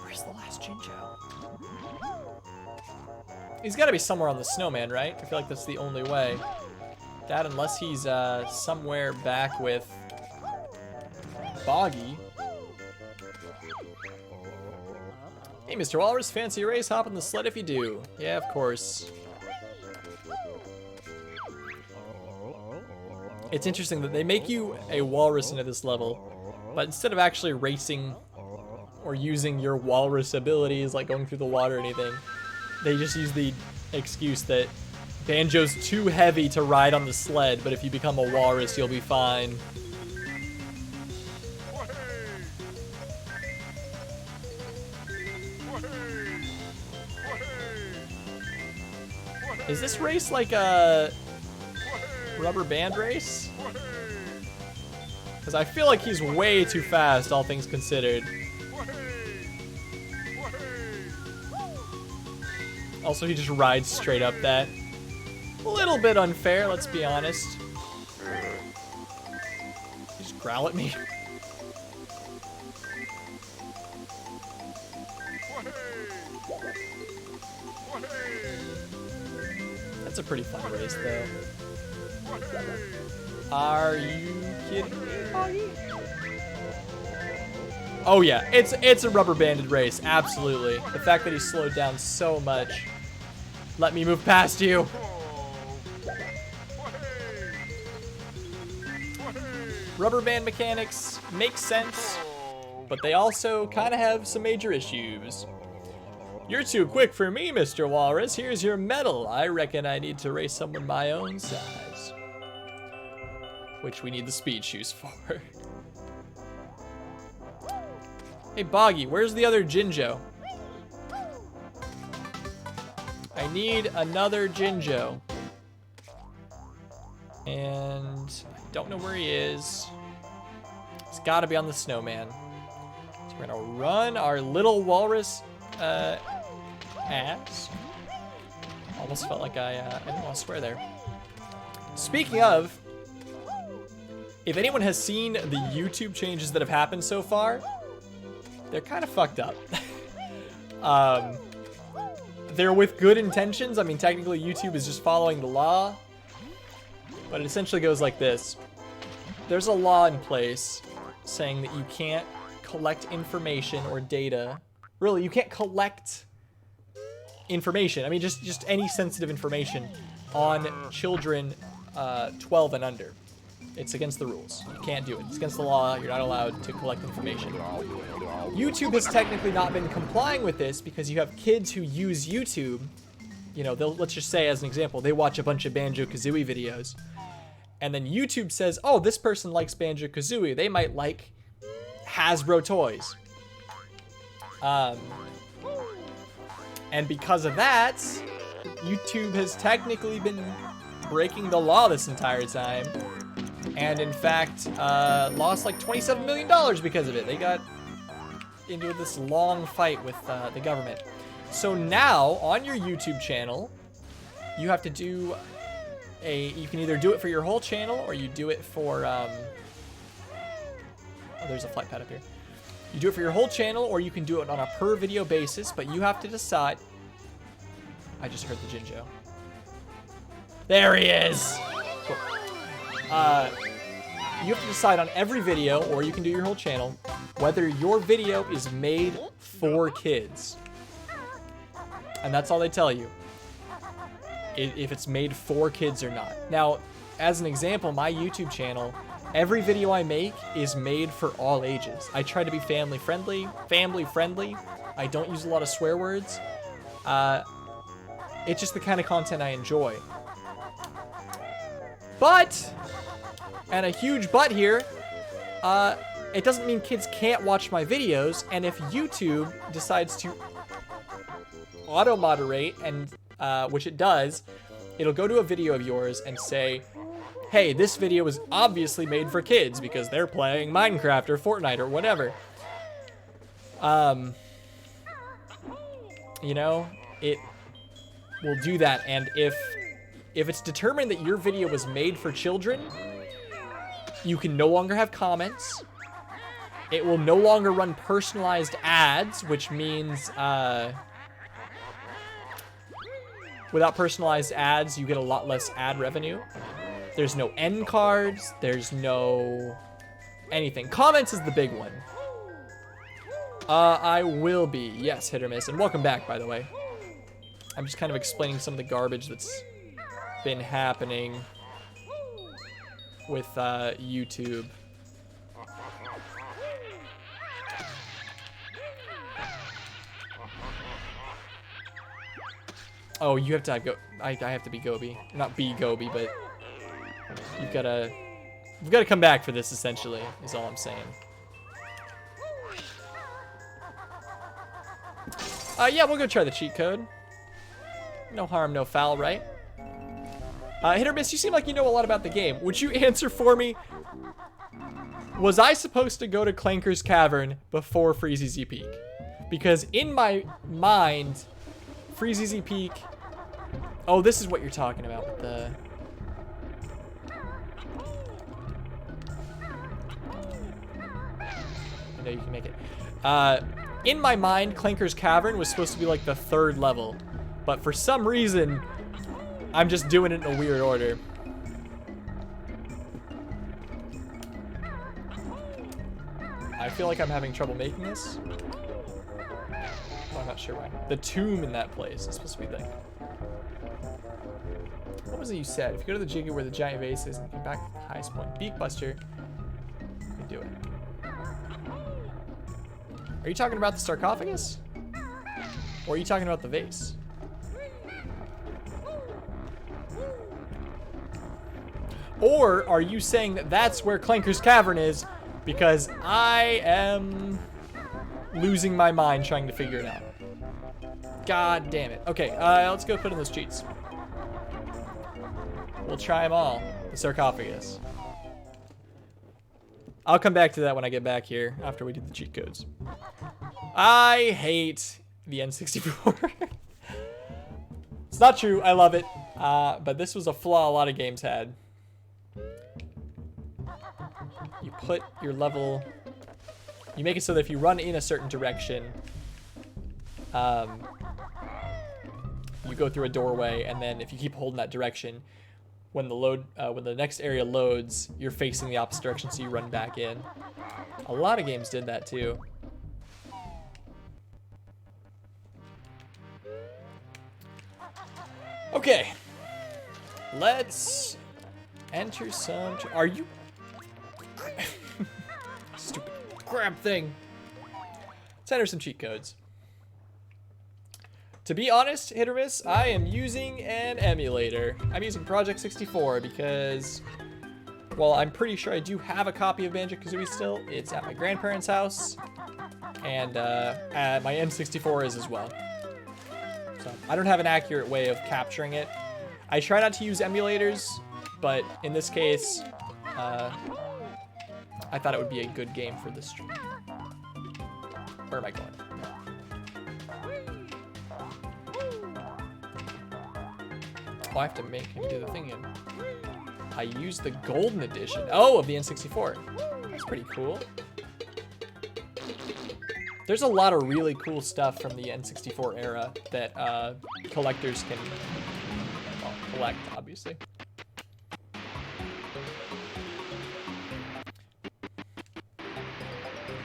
Speaker 1: Where's the last Jinjo? He's got to be somewhere on the snowman, right? I feel like that's the only way. That, unless he's somewhere back with Boggy. Hey, Mr. Walrus, fancy a race? Hop on the sled if you do. Yeah, of course. It's interesting that they make you a walrus into this level, but instead of actually racing or using your walrus abilities, like going through the water or anything, they just use the excuse that Banjo's too heavy to ride on the sled, but if you become a walrus, you'll be fine. Is this race like a rubber band race? Because I feel like he's way too fast, all things considered. Also, he just rides straight up that. A little bit unfair, let's be honest. You just growl at me. That's a pretty fun race, though. Are you kidding me, Boggy? Oh yeah, it's a rubber banded race, absolutely. The fact that he slowed down so much. Let me move past you. Rubber band mechanics make sense, but they also kind of have some major issues. You're too quick for me, Mr. Walrus. Here's your medal. I reckon I need to race someone my own size. Which we need the speed shoes for. Hey, Boggy, where's the other Jinjo? I need another Jinjo. And I don't know where he is. He's gotta be on the snowman. So we're gonna run our little walrus ass. Almost felt like I didn't want to swear there. Speaking of, if anyone has seen the YouTube changes that have happened so far, they're kind of fucked up. They're with good intentions. I mean, technically YouTube is just following the law, but it essentially goes like this. There's a law in place saying that you can't collect information or data. Really, you can't collect information. I mean, just any sensitive information on children 12 and under. It's against the rules. You can't do it. It's against the law. You're not allowed to collect information. YouTube has technically not been complying with this because you have kids who use YouTube. You know, let's just say, as an example, they watch a bunch of Banjo Kazooie videos. And then YouTube says, oh, this person likes Banjo Kazooie. They might like Hasbro toys. And because of that, YouTube has technically been breaking the law this entire time. And in fact, lost like $27 million because of it. They got into this long fight with the government. So now, on your YouTube channel, you have to do you can either do it for your whole channel, or you do it for, oh, there's a flight pad up here. You do it for your whole channel, or you can do it on a per video basis, but you have to decide. I just heard the Jinjo. There he is! Cool. You have to decide on every video, or you can do your whole channel, whether your video is made for kids. And that's all they tell you. If it's made for kids or not. Now, as an example, my YouTube channel, every video I make is made for all ages. I try to be family friendly. I don't use a lot of swear words. It's just the kind of content I enjoy. But, and a huge but here, it doesn't mean kids can't watch my videos, and if YouTube decides to auto-moderate, and which it does, it'll go to a video of yours and say, hey, this video was obviously made for kids because they're playing Minecraft or Fortnite or whatever. You know, it will do that, and if it's determined that your video was made for children, you can no longer have comments. It will no longer run personalized ads, which means without personalized ads, you get a lot less ad revenue. There's no end cards. There's no anything. Comments is the big one. I will be. Yes, hit or miss. And welcome back, by the way. I'm just kind of explaining some of the garbage that's been happening with YouTube. Oh, you have to go. I have to be Gobi, not be Gobi, but we've got to come back for this. Essentially, is all I'm saying. Yeah, we'll go try the cheat code. No harm, no foul, right? Hit or miss, you seem like you know a lot about the game. Would you answer for me? Was I supposed to go to Clanker's Cavern before Freezeezy Peak? Because in my mind, Freezeezy Peak... Oh, this is what you're talking about with the... I know you can make it. In my mind, Clanker's Cavern was supposed to be like the 3rd level. But for some reason, I'm just doing it in a weird order. I feel like I'm having trouble making this. Oh, I'm not sure why. The tomb in that place is supposed to be like... What was it you said? If you go to the Jiggy where the giant vase is and come back to the highest point, Beak Buster, you can do it. Are you talking about the sarcophagus? Or are you talking about the vase? Or are you saying that that's where Clanker's Cavern is? Because I am losing my mind trying to figure it out. God damn it. Okay, let's go put in those cheats. We'll try them all. The sarcophagus. I'll come back to that when I get back here after we do the cheat codes. I hate the N64. It's not true. I love it. But this was a flaw a lot of games had. You put your level... You make it so that if you run in a certain direction, you go through a doorway, and then if you keep holding that direction, when the next area loads, you're facing the opposite direction, so you run back in. A lot of games did that too. Okay, let's enter some. Are you? Stupid crap thing. Let's enter some cheat codes. To be honest, hit or miss, I am using an emulator. I'm using Project 64 because, well, I'm pretty sure I do have a copy of Banjo-Kazooie still. It's at my grandparents' house, and my N64 is as well. So I don't have an accurate way of capturing it. I try not to use emulators, but in this case, I thought it would be a good game for this stream. Where am I going? Oh, I have to make him do the thing again. I used the golden edition. Oh, of the N64. That's pretty cool. There's a lot of really cool stuff from the N64 era that collectors can collect, obviously.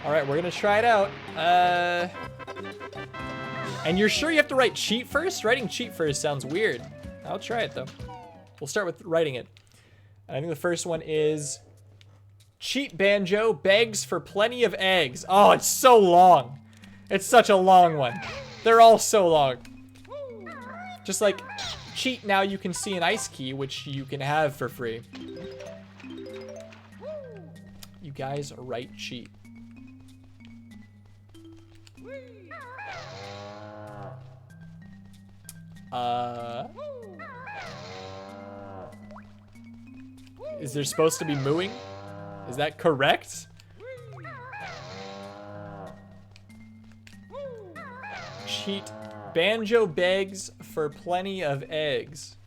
Speaker 1: All right, we're gonna try it out. And you're sure you have to write cheat first? Writing cheat first sounds weird. I'll try it though. We'll start with writing it. I think the first one is Cheat Banjo begs for plenty of eggs. Oh, it's so long. It's such a long one. They're all so long. Just like cheat now you can see an ice key, which you can have for free. You guys write cheat. Is there supposed to be mooing? Is that correct? Cheat. Banjo begs for plenty of eggs.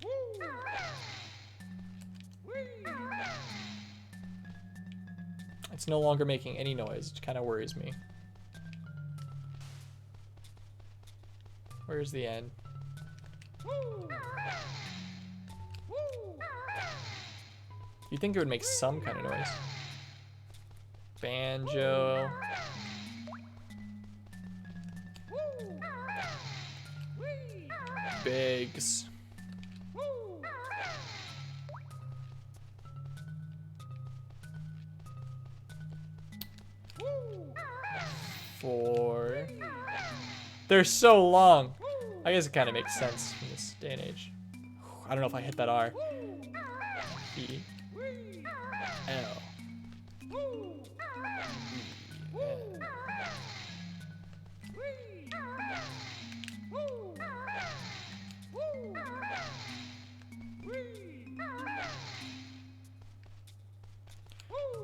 Speaker 1: It's no longer making any noise, which kind of worries me. Where's the end? You think it would make some kind of noise? Banjo. Begs. For. They're so long. I guess it kind of makes sense in this day and age. I don't know if I hit that R. E. L.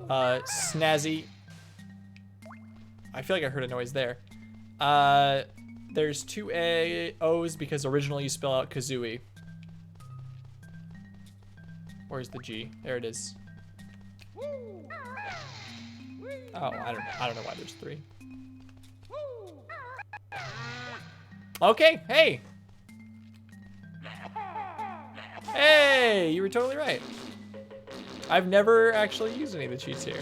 Speaker 1: snazzy. I feel like I heard a noise there. There's 2 O's because originally you spell out Kazooie. Where's the G? There it is. Oh, I don't know why there's 3. Okay, hey! Hey, you were totally right. I've never actually used any of the cheats here.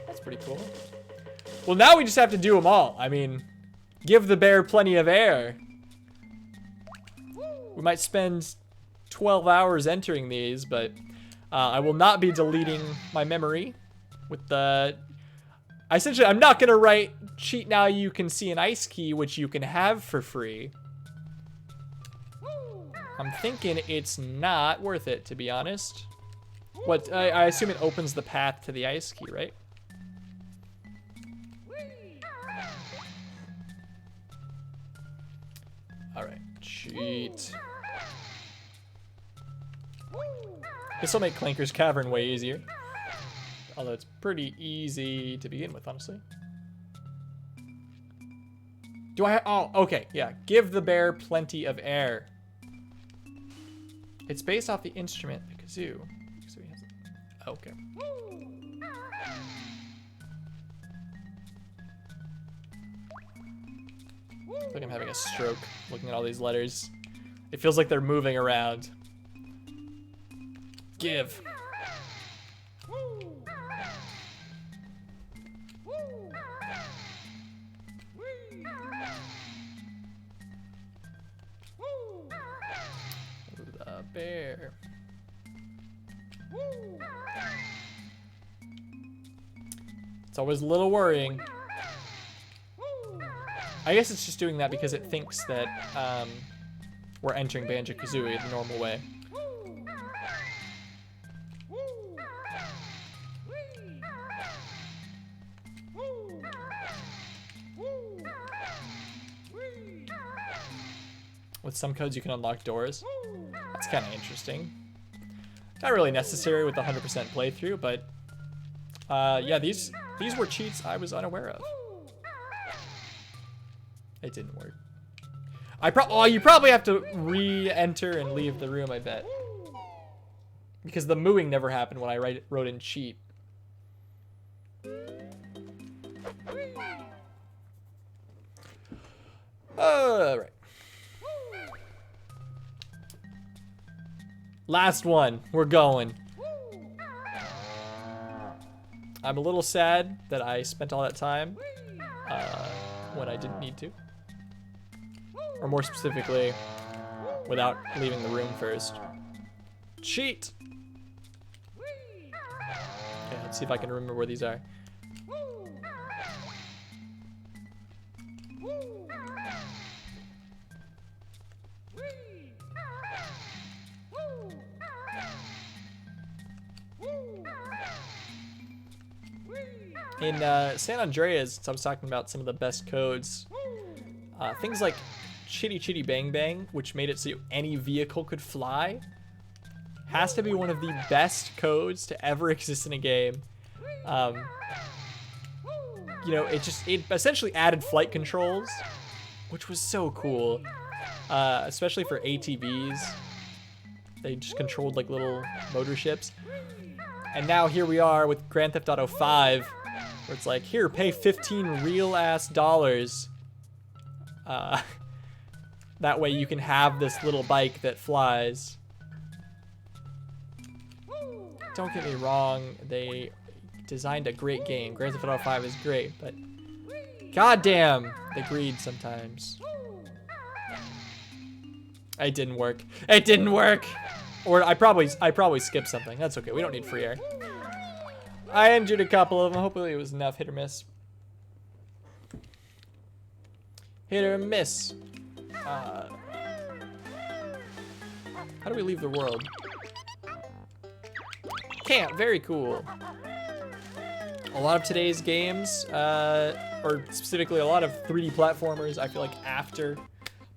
Speaker 1: That's pretty cool. Well, now we just have to do them all. I mean, give the bear plenty of air. We might spend 12 hours entering these, but I will not be deleting my memory with the... Essentially, I'm not gonna write cheat now you can see an ice key, which you can have for free. I'm thinking it's not worth it, to be honest. What, I assume it opens the path to the ice key, right? All right, cheat. This will make Clanker's Cavern way easier. Although it's pretty easy to begin with, honestly. Do I, oh, okay, yeah. Give the bear plenty of air. It's based off the instrument, the kazoo. Kazooie has it. Okay. I feel like I'm having a stroke looking at all these letters. It feels like they're moving around. Give. The bear. It's always a little worrying. I guess it's just doing that because it thinks that we're entering Banjo Kazooie the normal way. With some codes you can unlock doors. That's kind of interesting. Not really necessary with the 100% playthrough, but yeah, these were cheats I was unaware of. It didn't work. You probably have to re-enter and leave the room, I bet. Because the mooing never happened when I wrote in cheat. Alright. Last one. We're going. I'm a little sad that I spent all that time when I didn't need to. Or more specifically, without leaving the room first. Cheat! Okay, let's see if I can remember where these are. In San Andreas, I was talking about some of the best codes. Things like Chitty Chitty Bang Bang, which made it so any vehicle could fly, has to be one of the best codes to ever exist in a game. You know, it essentially added flight controls, which was so cool, especially for ATVs. They just controlled like little motor ships. And now here we are with Grand Theft Auto 5, where it's like, here, pay 15 real-ass dollars. That way you can have this little bike that flies. Don't get me wrong, they designed a great game. Grand Theft Auto 5 is great, but goddamn, they greed sometimes. It didn't work. It didn't work! Or I probably skipped something. That's okay, we don't need free air. I entered a couple of them. Hopefully it was enough. Hit or miss. Hit or miss. How do we leave the world? Can't. Very cool. A lot of today's games, or specifically a lot of 3D platformers, I feel like after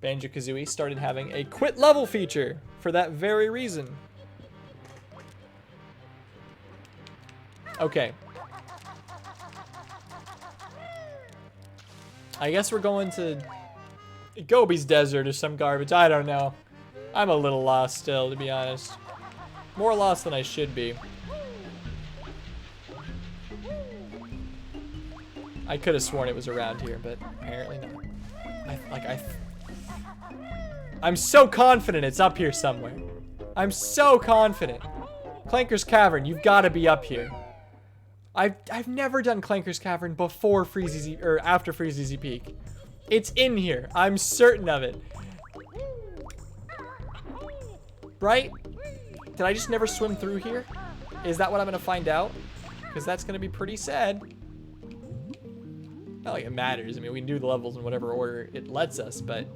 Speaker 1: Banjo-Kazooie started having a quit level feature for that very reason. Okay, I guess we're going to Gobi's Desert or some garbage. I don't know. I'm a little lost still, to be honest. More lost than I should be. I could have sworn it was around here, but apparently not. I'm so confident it's up here somewhere. I'm so confident. Clanker's Cavern, you've got to be up here. I've never done Clanker's Cavern before Freezy or after Freezy Peak. It's in here. I'm certain of it. Right? Did I just never swim through here? Is that what I'm gonna find out? Because that's gonna be pretty sad. Not like it matters. I mean, we can do the levels in whatever order it lets us, but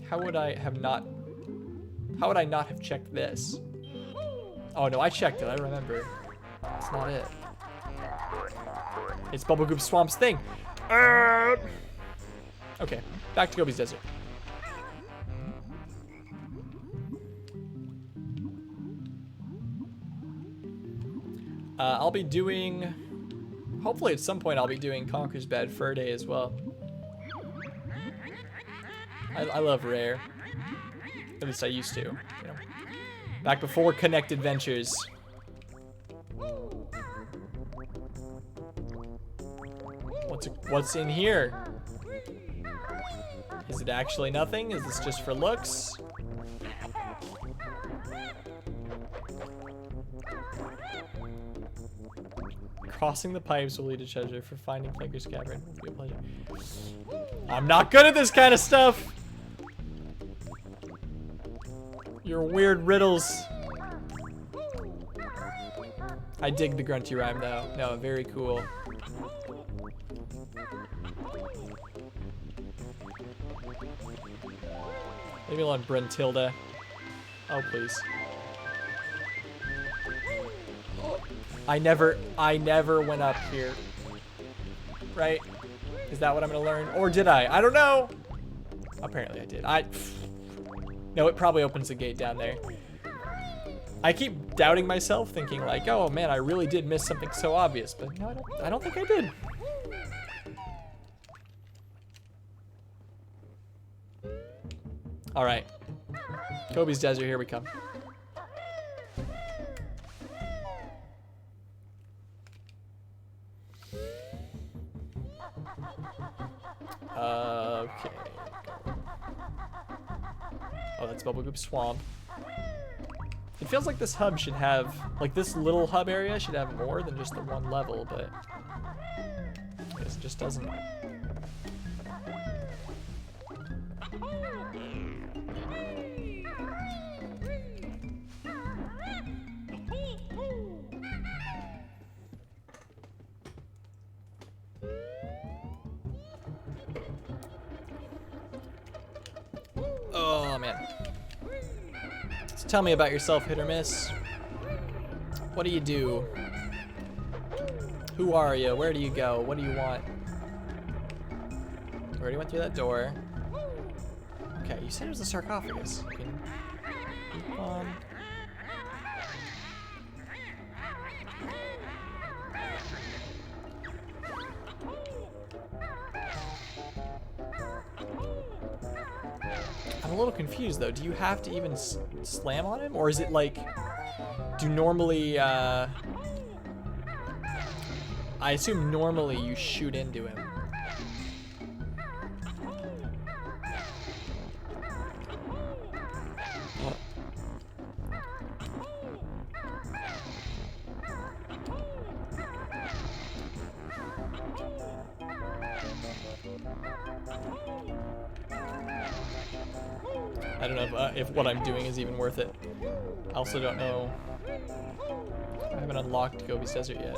Speaker 1: how would I not have checked this? Oh no, I checked it, I remember. That's not it. It's Bubblegoop Swamp's thing. Okay, back to Gobi's Desert. I'll be doing, hopefully at some point I'll be doing Conker's Bad Fur Day as well. I love Rare. At least I used to, you know. Back before Connect Adventures. What's in here? Is it actually nothing? Is this just for looks? Crossing the pipes will lead to treasure. For finding Clanker's Cavern will be a pleasure. I'm not good at this kind of stuff. Your weird riddles. I dig the grunty rhyme though. No, very cool. Leave me alone, Brentilda. Oh, please. I never went up here. Right? Is that what I'm gonna learn? Or did I? I don't know. Apparently I did. No, it probably opens the gate down there. I keep doubting myself, thinking like, oh man, I really did miss something so obvious, but no, I don't think I did. All right, Gobi's Desert, here we come. Okay. Oh, that's Bubblegoop Swamp. It feels like this hub should have, like this little hub area should have more than just the one level, but I guess it just doesn't. Oh man. So tell me about yourself, hit or miss. What do you do? Who are you? Where do you go? What do you want? I already went through that door. Okay, you said it was a sarcophagus. You can keep on. I'm a little confused though. Do you have to even slam on him? Or is it like, do normally, I assume normally you shoot into him. I don't know if what I'm doing is even worth it. I also don't know. I haven't unlocked Gobi's Desert yet.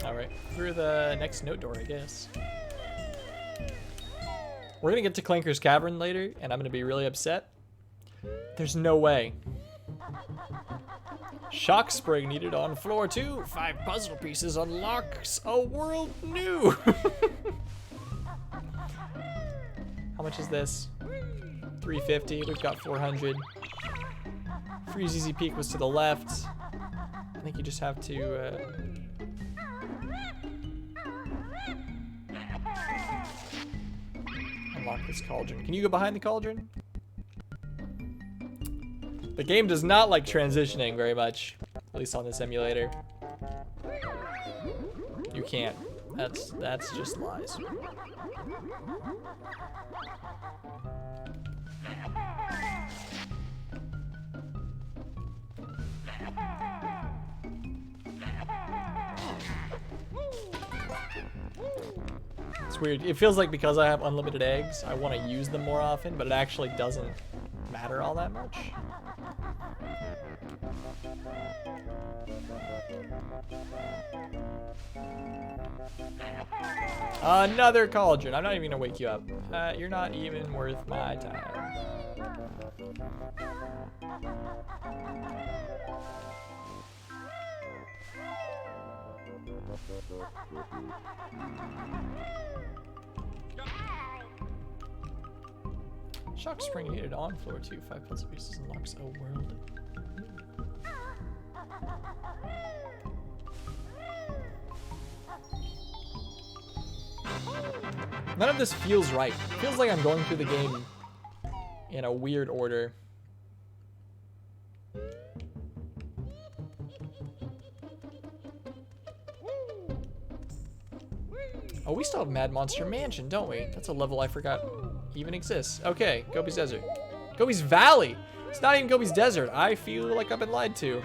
Speaker 1: Alright, through the next note door, I guess. We're gonna get to Clanker's Cavern later, and I'm gonna be really upset. There's no way. Shock spring needed on floor 2. 5 puzzle pieces unlocks a world new. How much is this? 350. We've got 400. Freeze Easy Peak was to the left. I think you just have to... unlock this cauldron. Can you go behind the cauldron? The game does not like transitioning very much, at least on this emulator. You can't. That's just lies. It's weird. It feels like because I have unlimited eggs, I want to use them more often, but it actually doesn't matter all that much. Another cauldron. I'm not even gonna wake you up. You're not even worth my time. Shock spring heated on floor 2. 5 puzzle pieces unlocks a world. None of this feels right. It feels like I'm going through the game in a weird order. Oh, we still have Mad Monster Mansion, don't we? That's a level I forgot even exists. Okay, Gobi's Desert. Gobi's Valley! It's not even Gobi's Desert. I feel like I've been lied to.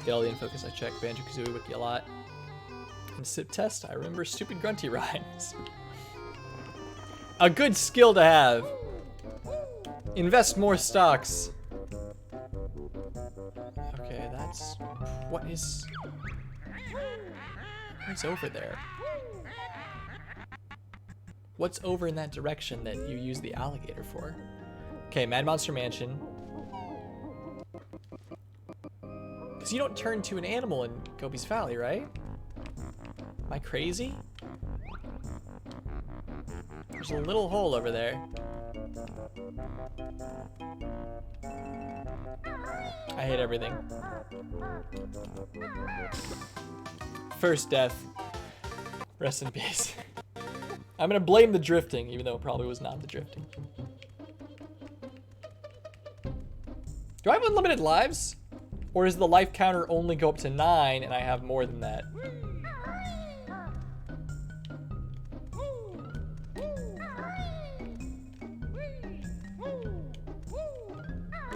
Speaker 1: Get all the info because I check Banjo Kazooie Wiki a lot. In SIP test, I remember stupid grunty rhymes. A good skill to have. Invest more stocks. Okay, that's... What is... What's over there? What's over in that direction that you use the alligator for? Okay, Mad Monster Mansion. Because you don't turn to an animal in Gobi's Valley, right? Am I crazy? There's a little hole over there. I hate everything. First death. Rest in peace. I'm gonna blame the drifting, even though it probably was not the drifting. Do I have unlimited lives? Or does the life counter only go up to 9 and I have more than that?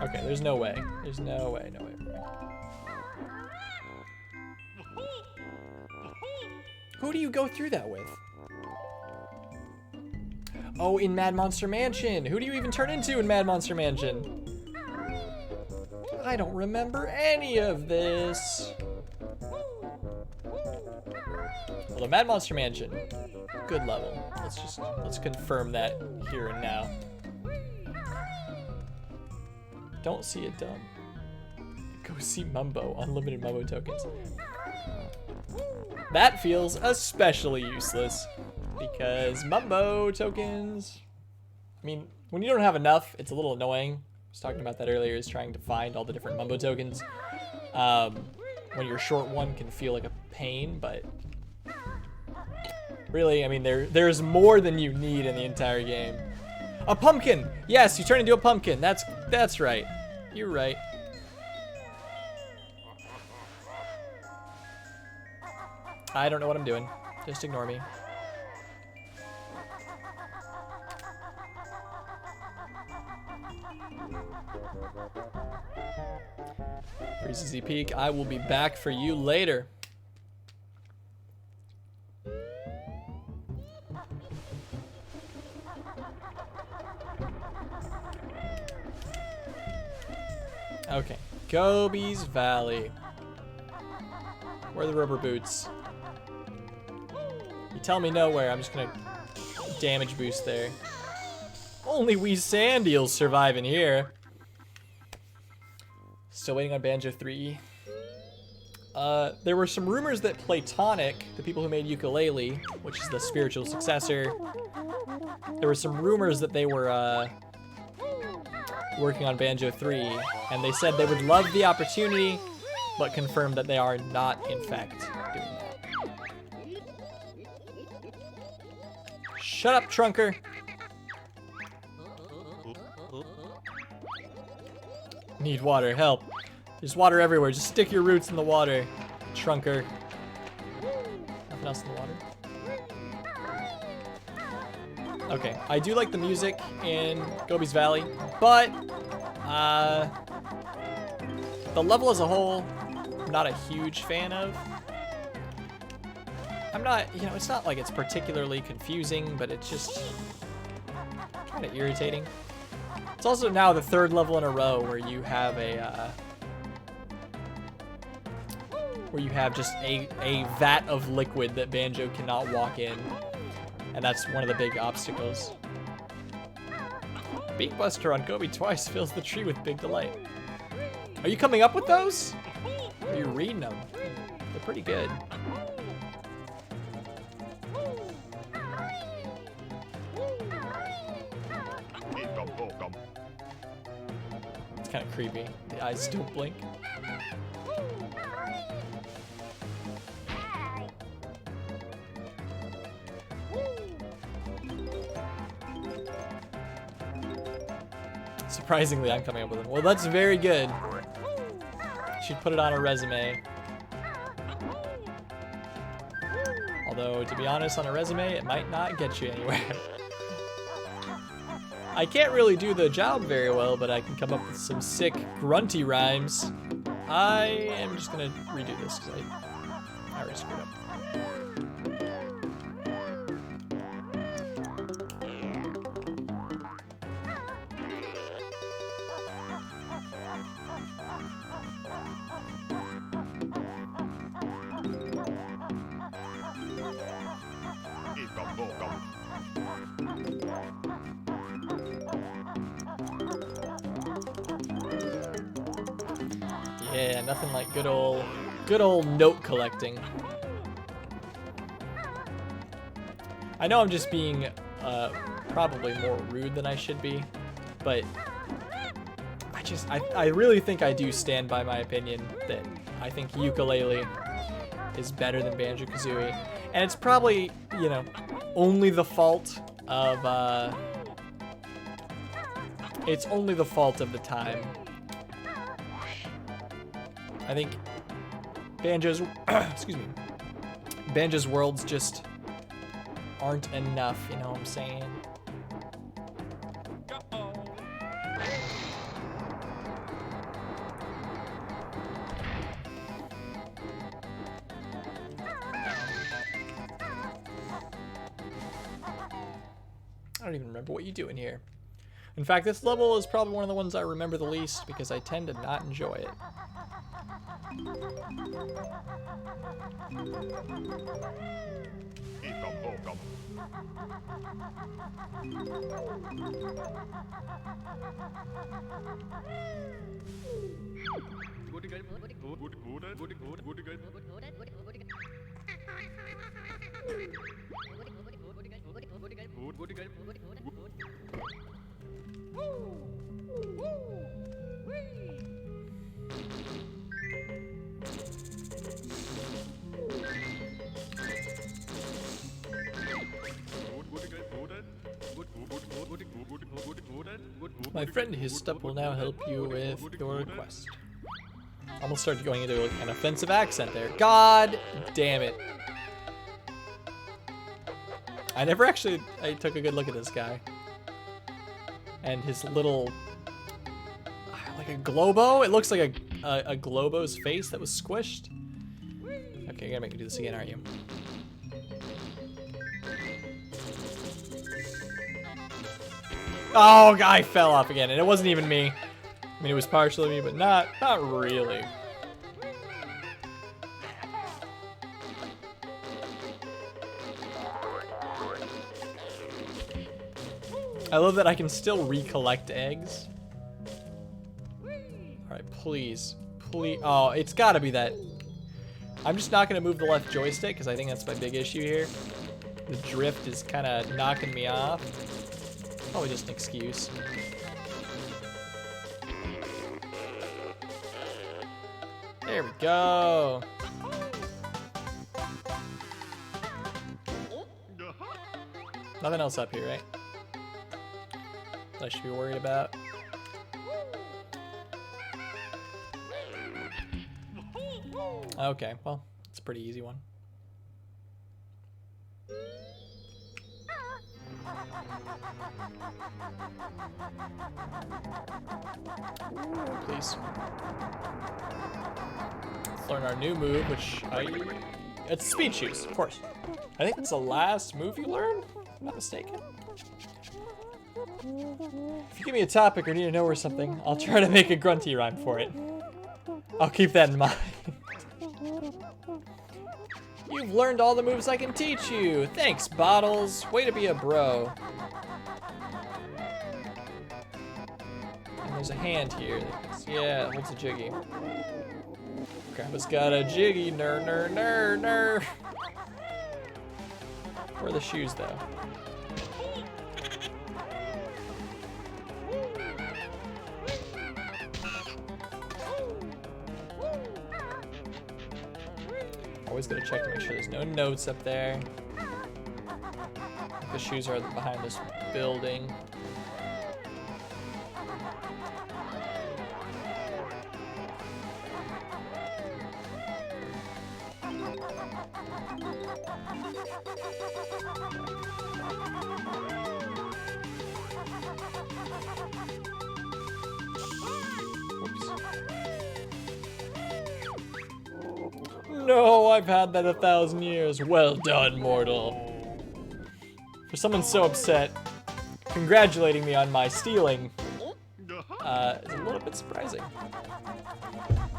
Speaker 1: Okay, there's no way. There's no way, no way. Who do you go through that with? Oh, in Mad Monster Mansion. Who do you even turn into in Mad Monster Mansion? I don't remember any of this. Well, the Mad Monster Mansion, good level. Let's confirm that here and now. Don't see it done. Go see Mumbo, unlimited Mumbo tokens. That feels especially useless because Mumbo tokens, I mean, when you don't have enough, it's a little annoying. I was talking about that earlier, is trying to find all the different Mumbo tokens. When you're short one can feel like a pain, but really, I mean, there's more than you need in the entire game. A pumpkin! Yes, you turn into a pumpkin. That's right. You're right. I don't know what I'm doing. Just ignore me. Breezy Peak, I will be back for you later. Okay, Gobi's Valley. Where are the rubber boots? You tell me nowhere, I'm just gonna damage boost there. Only we sand eels survive in here. Still waiting on Banjo 3. There were some rumors that Platonic, the people who made Ukulele, which is the spiritual successor, there were some rumors that they were working on Banjo 3, and they said they would love the opportunity, but confirmed that they are not, in fact, doing that. Shut up, Trunker! Need water, help. There's water everywhere, just stick your roots in the water, Trunker. Nothing else in the water? Okay, I do like the music in Gobi's Valley, but the level as a whole, I'm not a huge fan of. I'm not, you know, it's not like it's particularly confusing, but it's just kind of irritating. It's also now the third level in a row where you have just a vat of liquid that Banjo cannot walk in. And that's one of the big obstacles. Beak Buster on Gobi twice fills the tree with big delight. Are you coming up with those? Or are you reading them? They're pretty good. It's kind of creepy. The eyes still blink. Surprisingly, I'm coming up with them. Well, that's very good. Should put it on a resume. Although, to be honest, on a resume, it might not get you anywhere. I can't really do the job very well, but I can come up with some sick, grunty rhymes. I am just gonna redo this because I already screwed up. Yeah, nothing like good old note collecting. I know I'm just being probably more rude than I should be, but I really think I do stand by my opinion that I think Ukulele is better than Banjo-Kazooie, and it's probably, you know, only the fault of the time. I think Banjo's, excuse me, Banjo's worlds just aren't enough, you know what I'm saying? I don't even remember what you do in here. In fact, this level is probably one of the ones I remember the least because I tend to not enjoy it. My friend Histop will now help you with your request. Almost started going into an offensive accent there. God damn it. I took a good look at this guy. And his little, like a Globo? It looks like a Globo's face that was squished. Okay, you're gonna make me do this again, aren't you? Oh, guy fell off again, and it wasn't even me. I mean, it was partially me, but not really. I love that I can still recollect eggs. All right, please. Oh, it's gotta be that. I'm just not gonna move the left joystick because I think that's my big issue here. The drift is kind of knocking me off. Probably just an excuse. There we go. Nothing else up here, right? That I should be worried about. Okay, well, it's a pretty easy one. Please. Let's learn our new move, which it's speed shoes, of course. I think that's the last move you learn, if I'm not mistaken. If you give me a topic or need to know or something, I'll try to make a grunty rhyme for it. I'll keep that in mind. You've learned all the moves I can teach you. Thanks, Bottles. Way to be a bro. And there's a hand here. Yeah, it holds a jiggy. Grandpa's got a jiggy. Ner, ner, ner, ner. Where are the shoes, though? Always gotta check to make sure there's no notes up there. The shoes are behind this building. No, I've had that 1,000 years. Well done, mortal. For someone so upset, congratulating me on my stealing is a little bit surprising.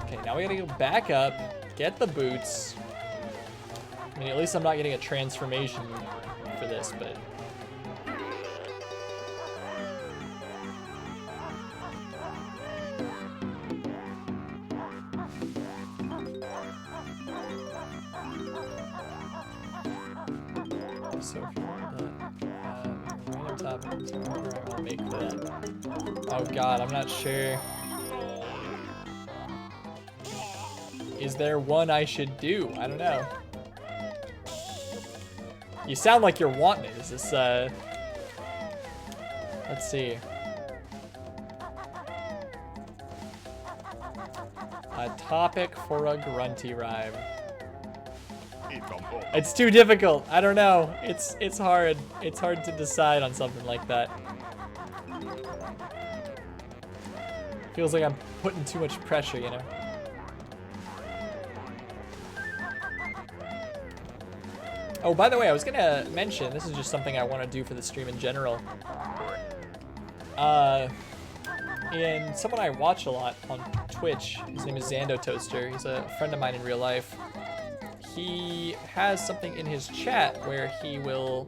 Speaker 1: Okay, now we gotta go back up, get the boots. I mean, at least I'm not getting a transformation for this, but... So if you want that, right on top of this, I'll make that. Oh god, I'm not sure. Is there one I should do? I don't know. You sound like you're wanting it. Is this, let's see. A topic for a grunty rhyme. It's too difficult. I don't know. It's hard. It's hard to decide on something like that. Feels like I'm putting too much pressure, you know? Oh, by the way, I was gonna mention, this is just something I want to do for the stream in general. And someone I watch a lot on Twitch, his name is Zando Toaster. He's a friend of mine in real life. He has something in his chat where he will,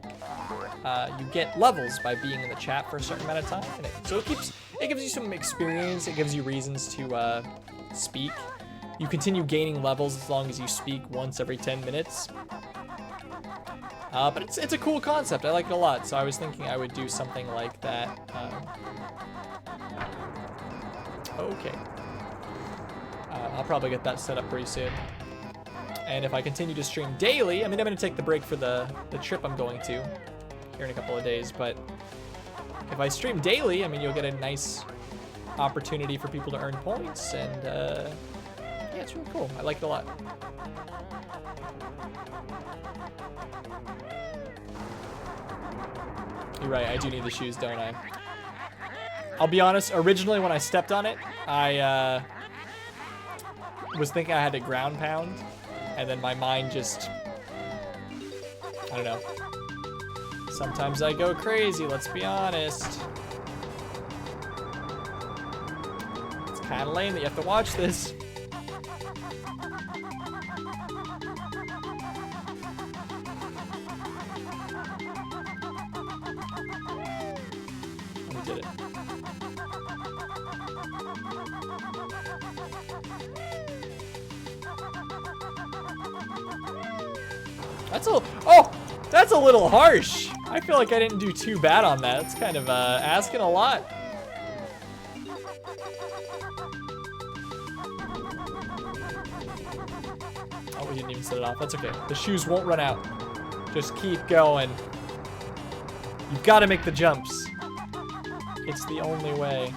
Speaker 1: you get levels by being in the chat for a certain amount of time. And so it gives you some experience. It gives you reasons to speak. You continue gaining levels as long as you speak once every 10 minutes. But it's a cool concept. I like it a lot. So I was thinking I would do something like that. Okay. I'll probably get that set up pretty soon. And if I continue to stream daily, I mean, I'm going to take the break for the trip I'm going to here in a couple of days. But if I stream daily, I mean, you'll get a nice opportunity for people to earn points. And yeah, it's really cool. I like it a lot. You're right, I do need the shoes, don't I? I'll be honest, originally when I stepped on it, I was thinking I had to ground pound, and then my mind just, I don't know. Sometimes I go crazy, let's be honest. It's kind of lame that you have to watch this. Did it. That's a little harsh. I feel like I didn't do too bad on that. It's kind of asking a lot. Oh, we didn't even set it off. That's okay. The shoes won't run out. Just keep going. You've got to make the jumps. It's the only way.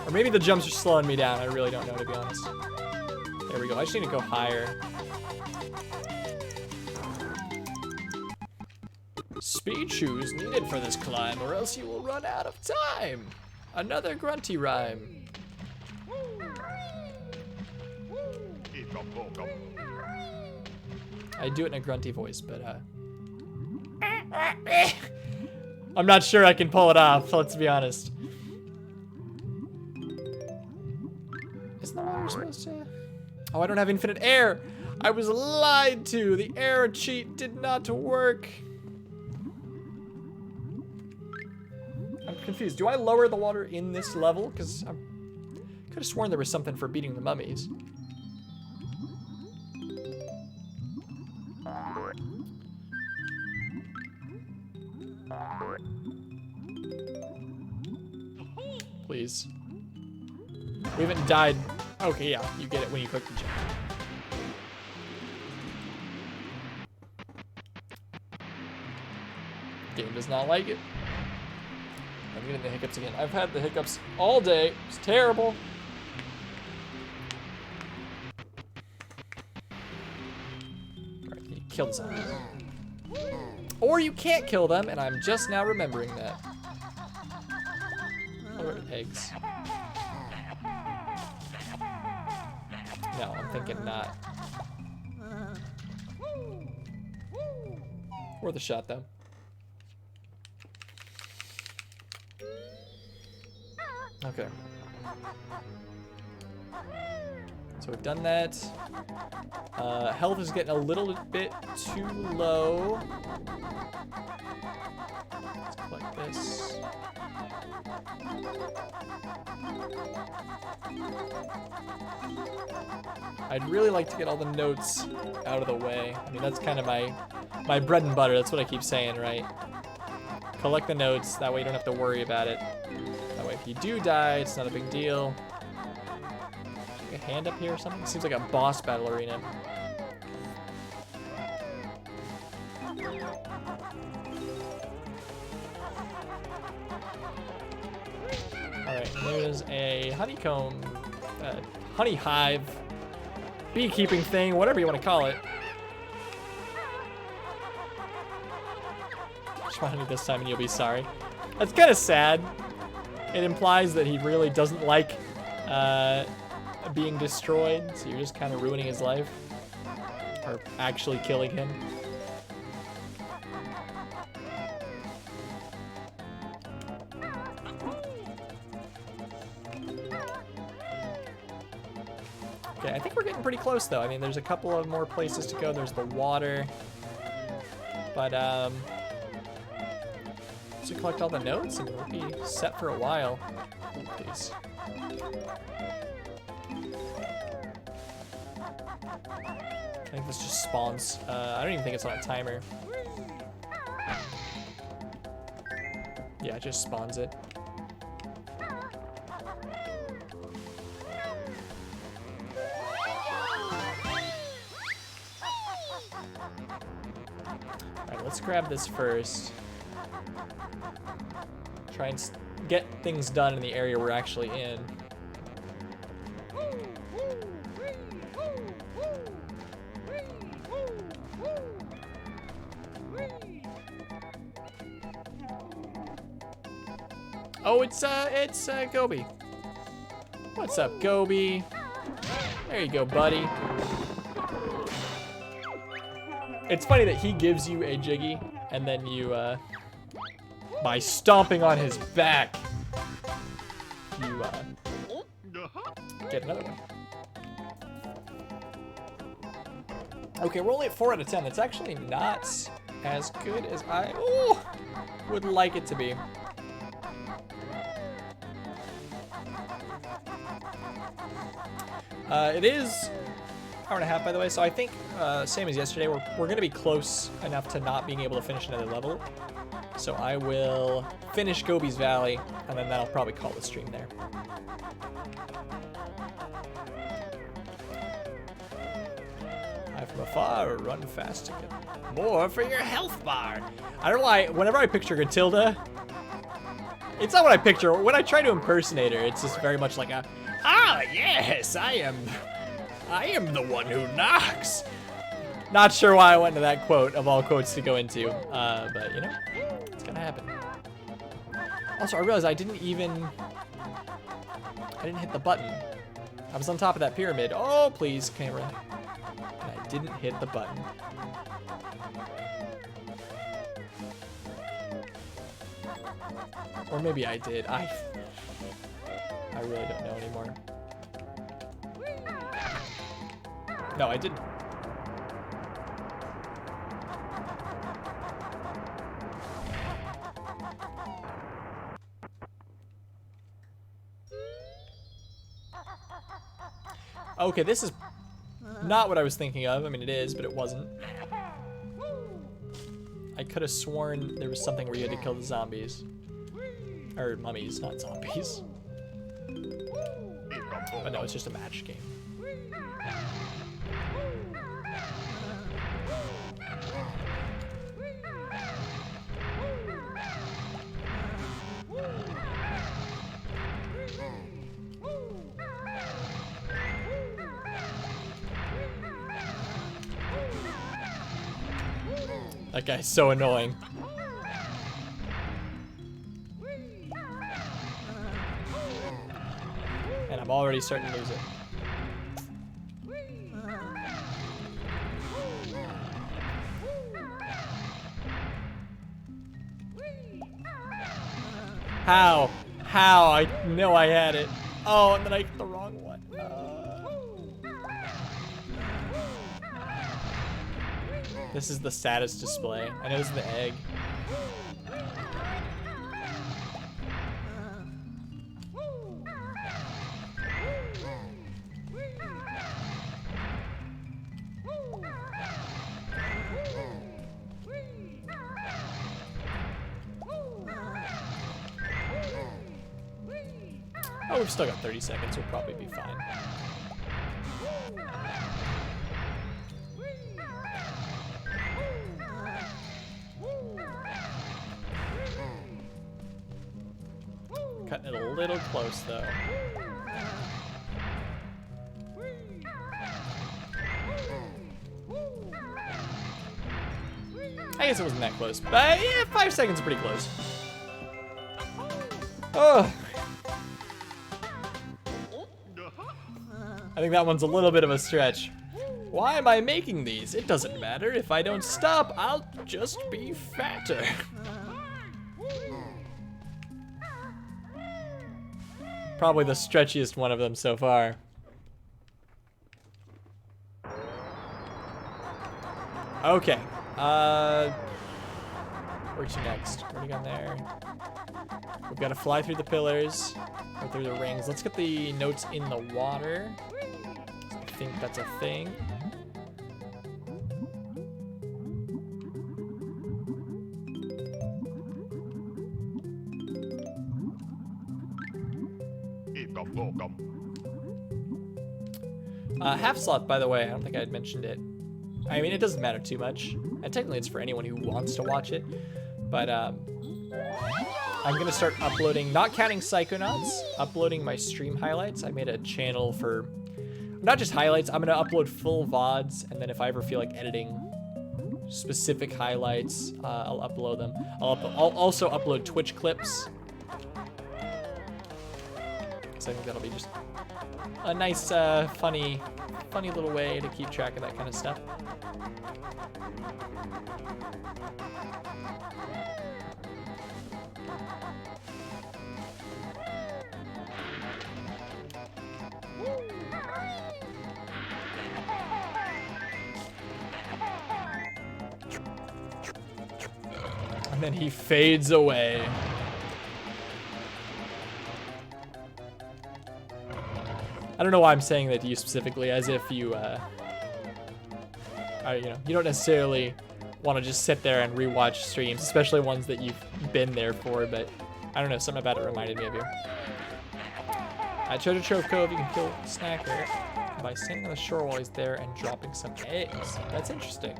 Speaker 1: Or maybe the jumps are slowing me down. I really don't know, to be honest. There we go. I just need to go higher. Speed shoes needed for this climb, or else you will run out of time. Another grunty rhyme. I do it in a grunty voice, but I'm not sure I can pull it off, let's be honest. Isn't that what we're supposed to? Oh, I don't have infinite air. I was lied to. The air cheat did not work. I'm confused. Do I lower the water in this level? Because I could have sworn there was something for beating the mummies. Please. We haven't died. Okay, yeah, you get it when you click the jump. Game does not like it. I'm getting the hiccups again. I've had the hiccups all day. It's terrible. Alright, you kill this enemy. Or you can't kill them, and I'm just now remembering that. What are eggs? No, I'm thinking not. Worth a shot, though. Okay. So we've done that. Health is getting a little bit too low. Let's collect this. I'd really like to get all the notes out of the way. I mean, that's kind of my bread and butter. That's what I keep saying, right? Collect the notes. That way you don't have to worry about it. That way if you do die, it's not a big deal. A hand up here or something? It seems like a boss battle arena. Alright, there's a honeycomb, honey hive, beekeeping thing, whatever you want to call it. Try honey this time and you'll be sorry. That's kind of sad. It implies that he really doesn't like being destroyed, so you're just kind of ruining his life. Or actually killing him. Okay, I think we're getting pretty close though. I mean, there's a couple of more places to go. There's the water. But, to collect all the notes and we'll be set for a while. Ooh, please. I think this just spawns. I don't even think it's on a timer. Yeah, it just spawns it. Alright, let's grab this first. Try and get things done in the area we're actually in. Oh, it's Gobi. What's up, Gobi? There you go, buddy. It's funny that he gives you a Jiggy, and then you, by stomping on his back, you, get another one. Okay, we're only at 4 out of 10. That's actually not as good as I would like it to be. It is hour and a half, by the way, so I think, same as yesterday, we're gonna be close enough to not being able to finish another level. So I will finish Gobi's Valley, and then that'll probably call the stream there. Hide from afar or run fast to get more for your health bar. I don't know why, whenever I picture Gatilda, it's not what I picture. When I try to impersonate her, it's just very much like a, ah, yes, I am the one who knocks. Not sure why I went into that quote of all quotes to go into, but you know, it's gonna happen. Also, I realized I didn't hit the button. I was on top of that pyramid. Oh, please, camera. And I didn't hit the button. Or maybe I did. I really don't know anymore. No, I didn't. Okay, this is not what I was thinking of. I mean, it is, but it wasn't. I could have sworn there was something where you had to kill the zombies. Or mummies, not zombies. But no, it's just a match game. That guy's so annoying. And I'm already starting to lose it. How? How? I know I had it. Oh, and then I hit the wrong one. This is the saddest display. I know this is the egg. Oh, we've still got 30 seconds. We'll probably be fine. Cutting it a little close, though. I guess it wasn't that close, but yeah, 5 seconds is pretty close. Oh. I think that one's a little bit of a stretch. Why am I making these? It doesn't matter. If I don't stop, I'll just be fatter. Probably the stretchiest one of them so far. Okay. Where's next? Already gone there. We've got to fly through the pillars, go through the rings. Let's get the notes in the water. I think that's a thing. Half sloth, by the way, I don't think I had mentioned it. I mean, it doesn't matter too much. And technically it's for anyone who wants to watch it. But I'm gonna start uploading, not counting Psychonauts, uploading my stream highlights. I made a channel for, not just highlights, I'm gonna upload full VODs, and then if I ever feel like editing specific highlights, I'll upload them. I'll also upload Twitch clips. So I think that'll be just a nice, funny little way to keep track of that kind of stuff. And then he fades away. I don't know why I'm saying that to you specifically, as if you, you know, you don't necessarily want to just sit there and rewatch streams, especially ones that you've been there for, but I don't know, something about it reminded me of you. At Treasure Trove Cove, you can kill Snacker by standing on the shore while he's there and dropping some eggs. That's interesting.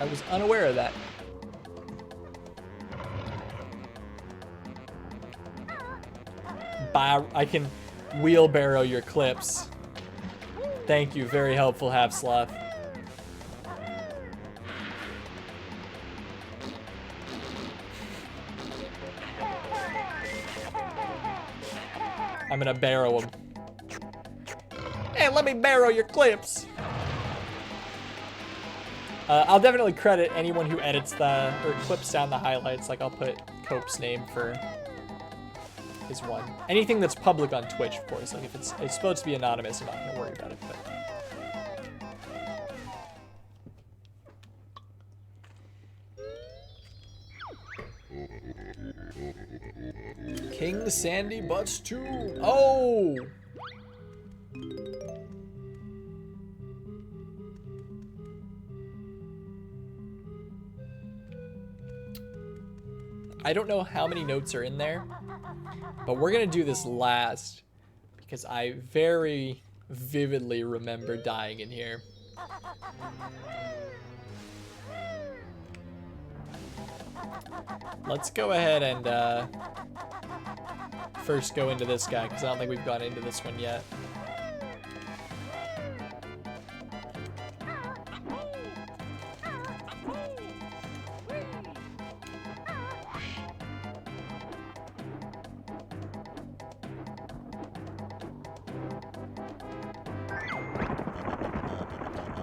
Speaker 1: I was unaware of that. I can wheelbarrow your clips. Thank you, very helpful, Half Sloth. I'm gonna barrow them. Hey, let me barrow your clips. I'll definitely credit anyone who edits or clips down the highlights. Like I'll put Cope's name for his one. Anything that's public on Twitch, of course. Like if it's supposed to be anonymous, I'm not gonna worry about it. But King Sandy Butts 2. Oh! I don't know how many notes are in there, but we're gonna do this last because I very vividly remember dying in here. Let's go ahead and first go into this guy because I don't think we've gone into this one yet.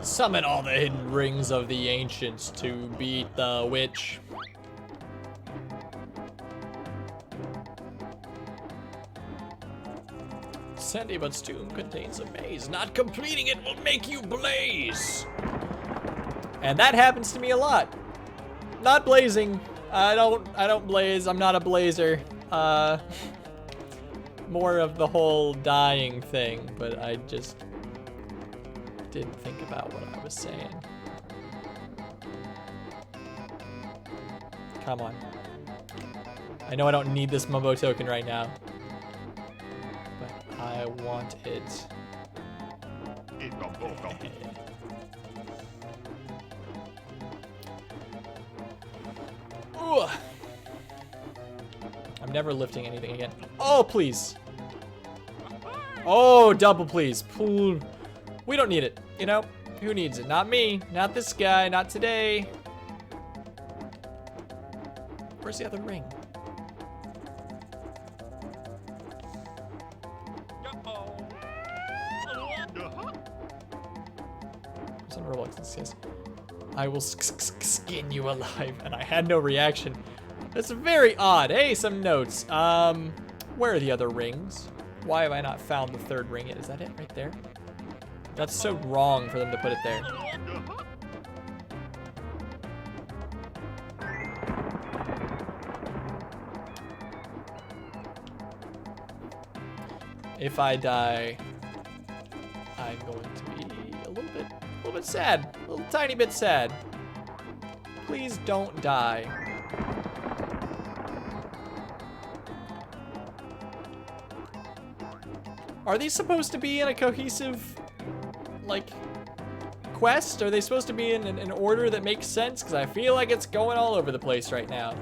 Speaker 1: Summon all the hidden rings of the ancients to beat the witch. Sandy Butts tomb contains a maze. Not completing it will make you blaze. And that happens to me a lot. Not blazing. I don't blaze. I'm not a blazer. More of the whole dying thing, but I just didn't think about what I was saying. Come on. I know I don't need this Mumbo token right now, but I want it. Ooh. I'm never lifting anything again. Oh, please. Oh, double please. We don't need it. You know, who needs it? Not me, not this guy, not today. Where's the other ring? Where's on Roblox? It says, I will skin you alive, and I had no reaction. That's very odd. Hey, some notes. Where are the other rings? Why have I not found the third ring yet? Is that it right there? That's so wrong for them to put it there. If I die, I'm going to be a little bit sad. A little tiny bit sad. Please don't die. Are these supposed to be in a cohesive, like, quest? Are they supposed to be in an order that makes sense? Because I feel like it's going all over the place right now.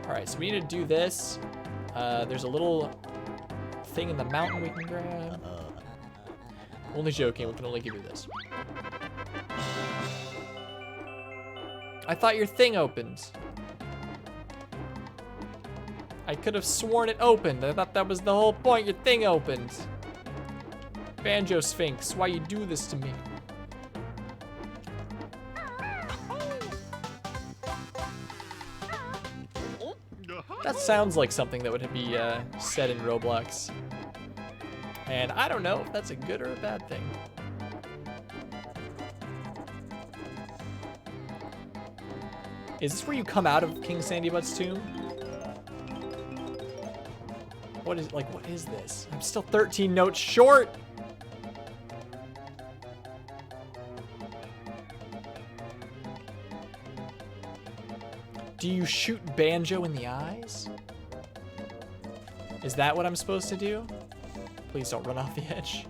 Speaker 1: All right, so we need to do this. There's a little thing in the mountain we can grab. Only joking, we can only give you this. I thought your thing opened. I could have sworn it opened. I thought that was the whole point. Your thing opened. Banjo Sphinx, why you do this to me? That sounds like something that would be said in Roblox. And I don't know if that's a good or a bad thing. Is this where you come out of King Sandy Butts' tomb? what is this? I'm still 13 notes short. Do you shoot Banjo in the eyes? Is that what I'm supposed to do? Please don't run off the edge.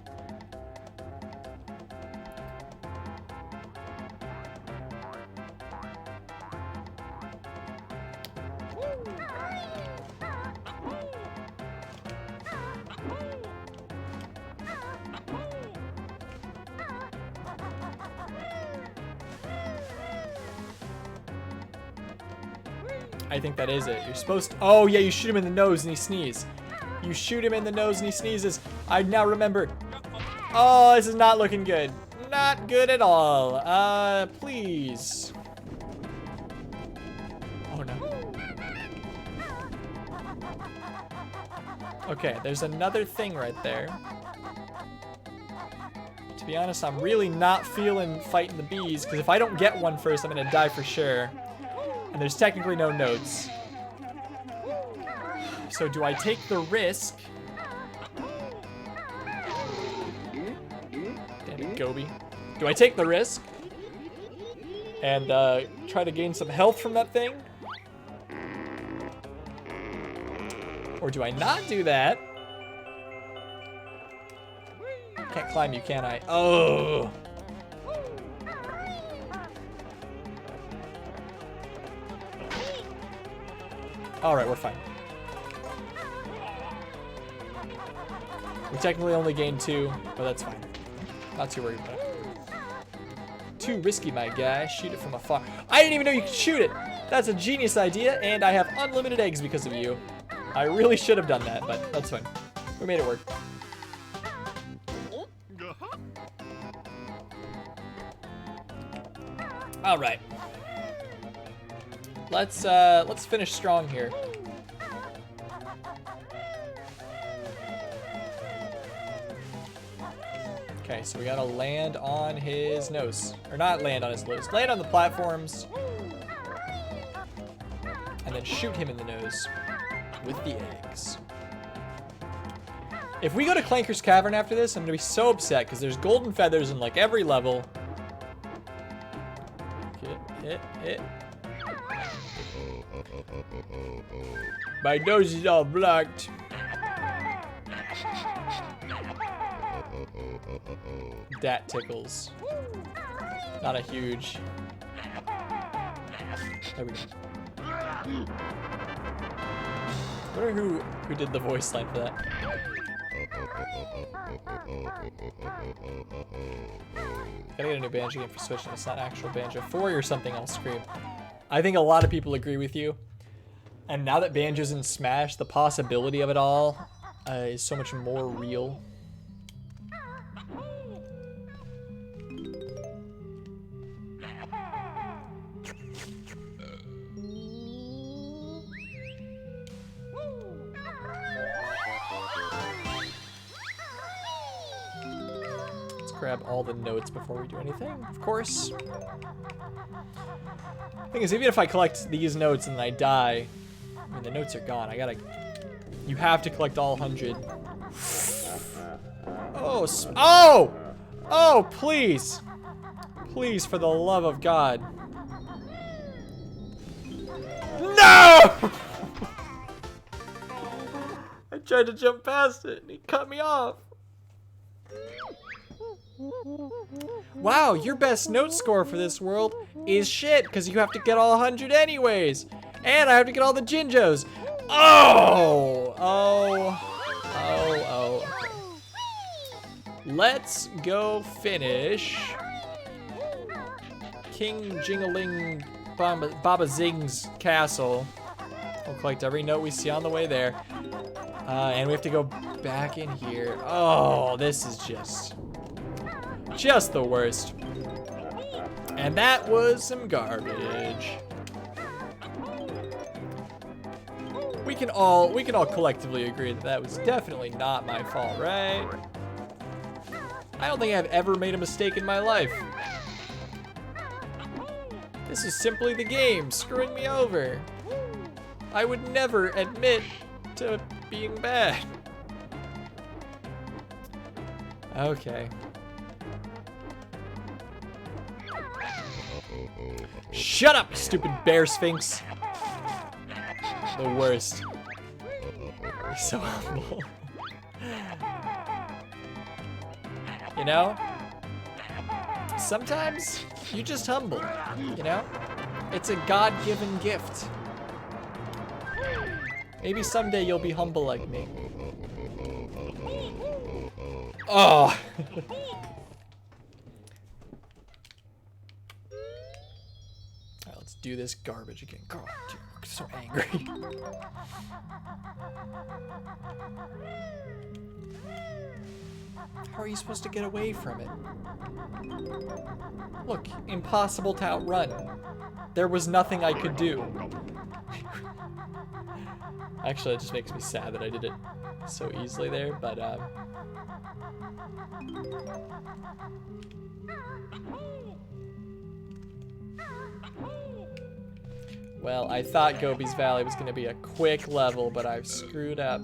Speaker 1: I think that is it. You're supposed to, oh yeah, you shoot him in the nose and he sneezes. You shoot him in the nose and he sneezes. I now remember. Oh, this is not looking good. Not good at all. Please. Oh no. Okay, there's another thing right there. To be honest, I'm really not feeling fighting the bees, because if I don't get one first, I'm gonna die for sure. And there's technically no notes. So do I take the risk? Damn it, Gobi. Do I take the risk and try to gain some health from that thing? Or do I not do that? Can't climb you, can I? Oh! Alright, we're fine. We technically only gained 2, but that's fine. Not too worried about it. Too risky, my guy. Shoot it from afar. I didn't even know you could shoot it! That's a genius idea, and I have unlimited eggs because of you. I really should have done that, but that's fine. We made it work. Alright. Let's finish strong here. Okay, so we gotta land on his nose. Or not land on his nose. Land on the platforms. And then shoot him in the nose with the eggs. If we go to Clanker's Cavern after this, I'm gonna be so upset because there's golden feathers in like every level. Hit. My nose is all blocked. That tickles. Not a huge. There we go. I wonder who did the voice line for that. Gotta get a new Banjo game for Switch, and it's not actual Banjo 4 or something, I'll scream. I think a lot of people agree with you. And now that Banjo's in Smash, the possibility of it all is so much more real. Grab all the notes before we do anything, of course. Thing is, even if I collect these notes and I die, I mean, the notes are gone. You have to collect all 100. Oh, please. Please, for the love of God. No! I tried to jump past it and he cut me off. Wow, your best note score for this world is shit, because you have to get all 100 anyways. And I have to get all the Jinjos. Okay. Let's go finish King Jingaling Baba Zing's castle. We'll collect every note we see on the way there. And we have to go back in here. Oh, this is just the worst. And that was some garbage. We can all collectively agree that that was definitely not my fault, right? I don't think I've ever made a mistake in my life. This is simply the game screwing me over. I would never admit to being bad. Okay. Shut up, stupid bear sphinx. The worst. You're so humble. You know? Sometimes you just humble, you know? It's a God-given gift. Maybe someday you'll be humble like me. Oh! Alright, let's do this garbage again. God, dude, I'm so angry. How are you supposed to get away from it? Look, impossible to outrun. There was nothing I could do. Actually, it just makes me sad that I did it so easily there, but well, I thought Gobi's Valley was gonna be a quick level, but I've screwed up.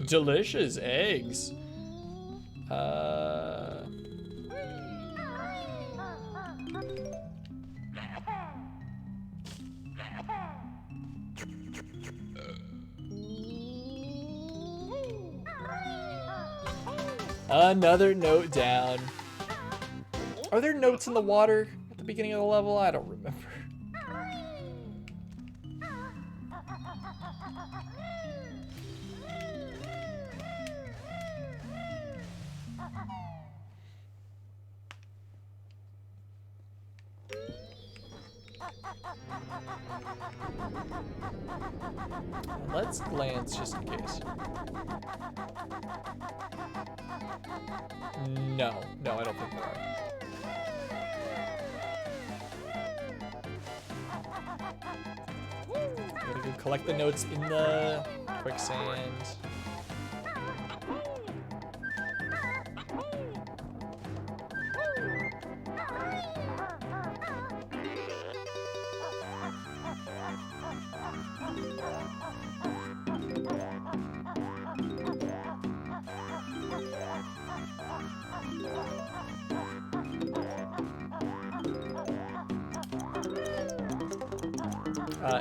Speaker 1: Delicious eggs. Another note down. Are there notes in the water at the beginning of the level? I don't remember. Let's glance just in case. No, I don't think there are. Gotta go collect the notes in the quicksand.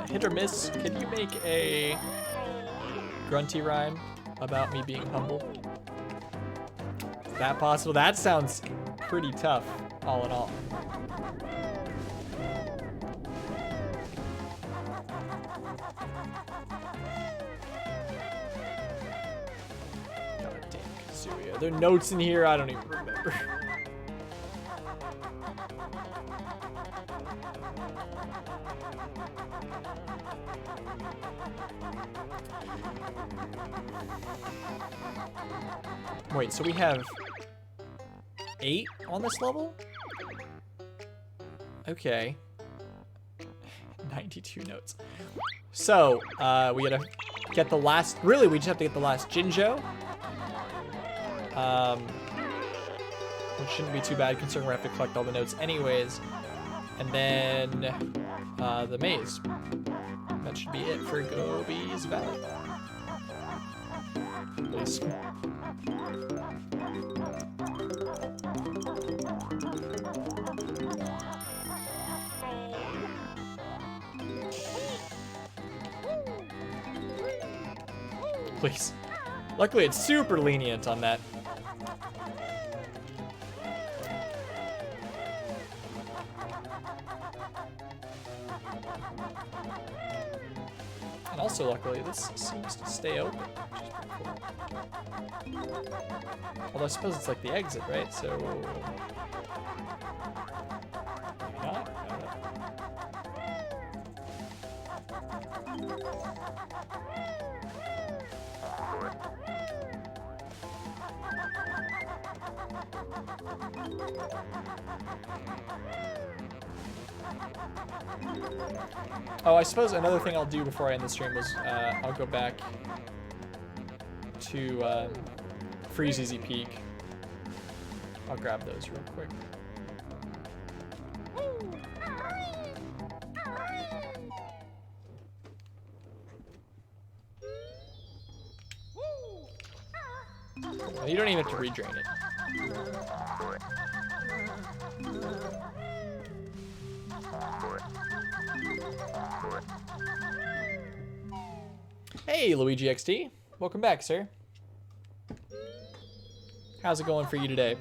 Speaker 1: Hit or miss, can you make a grunty rhyme about me being humble? Is that possible? That sounds pretty tough, all in all. God damn, Kazooie. Are there notes in here? I don't even remember. Wait, so we have 8 on this level? Okay. 92 notes. So, we gotta get the last, really we just have to get the last Jinjo. Which shouldn't be too bad considering we have to collect all the notes anyways. And then, the maze. That should be it for Gobi's Valley. Please. Please. Luckily, it's super lenient on that. And also, luckily, this seems to stay open, which is pretty cool. Although I suppose it's like the exit, right? So... maybe not. Oh, I suppose another thing I'll do before I end the stream is I'll go back to freeze easy peak. I'll grab those real quick. You don't even have to redrain it. Hey, Luigi XT. Welcome back, sir. How's it going for you today?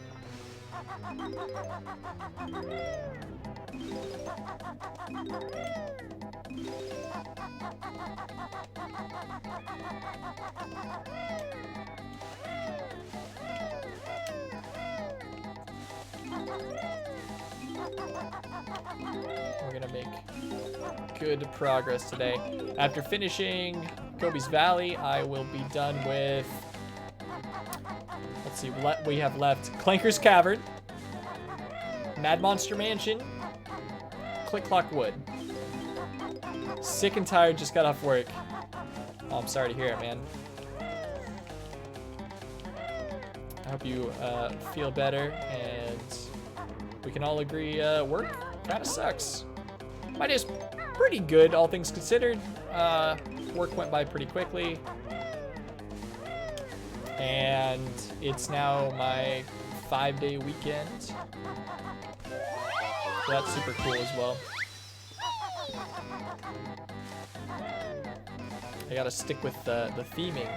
Speaker 1: We're gonna make good progress today. After finishing Gobi's Valley, I will be done with, let's see, what we have left. Clanker's Cavern, Mad Monster Mansion, Click Clock Wood. Sick and tired, just got off work. Oh, I'm sorry to hear it, man. I hope you feel better, and we can all agree work kind of sucks. My day's pretty good, all things considered. Work went by pretty quickly. And it's now my 5-day weekend. So that's super cool as well. I gotta stick with the theming.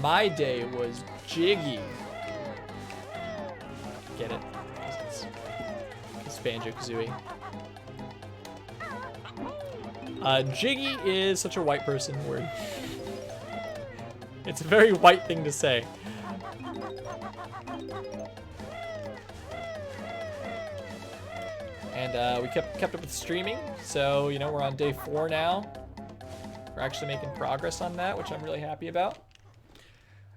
Speaker 1: My day was jiggy. Get it? It's Banjo Kazooie. Jiggy is such a white person word. It's a very white thing to say. And we kept up with streaming, so you know we're on day 4 now. We're actually making progress on that, which I'm really happy about.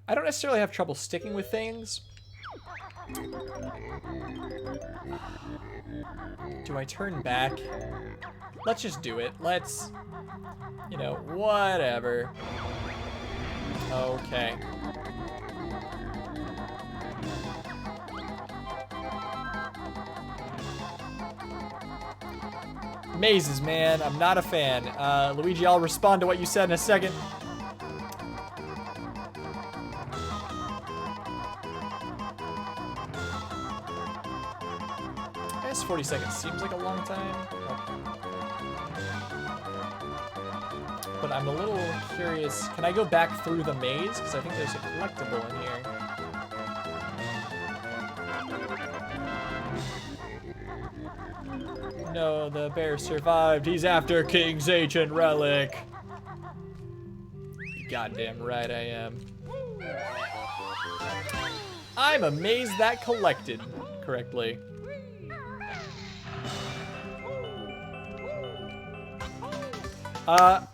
Speaker 1: I don't necessarily have trouble sticking with things. Do I turn back? Let's just do it. Let's, you know, whatever. Okay. Mazes, man. I'm not a fan. Luigi, I'll respond to what you said in a second. I guess 40 seconds seems like a long time. But I'm a little curious. Can I go back through the maze? Because I think there's a collectible in here. No, the bear survived. He's after King's ancient relic. Goddamn right I am. I'm amazed that collected correctly.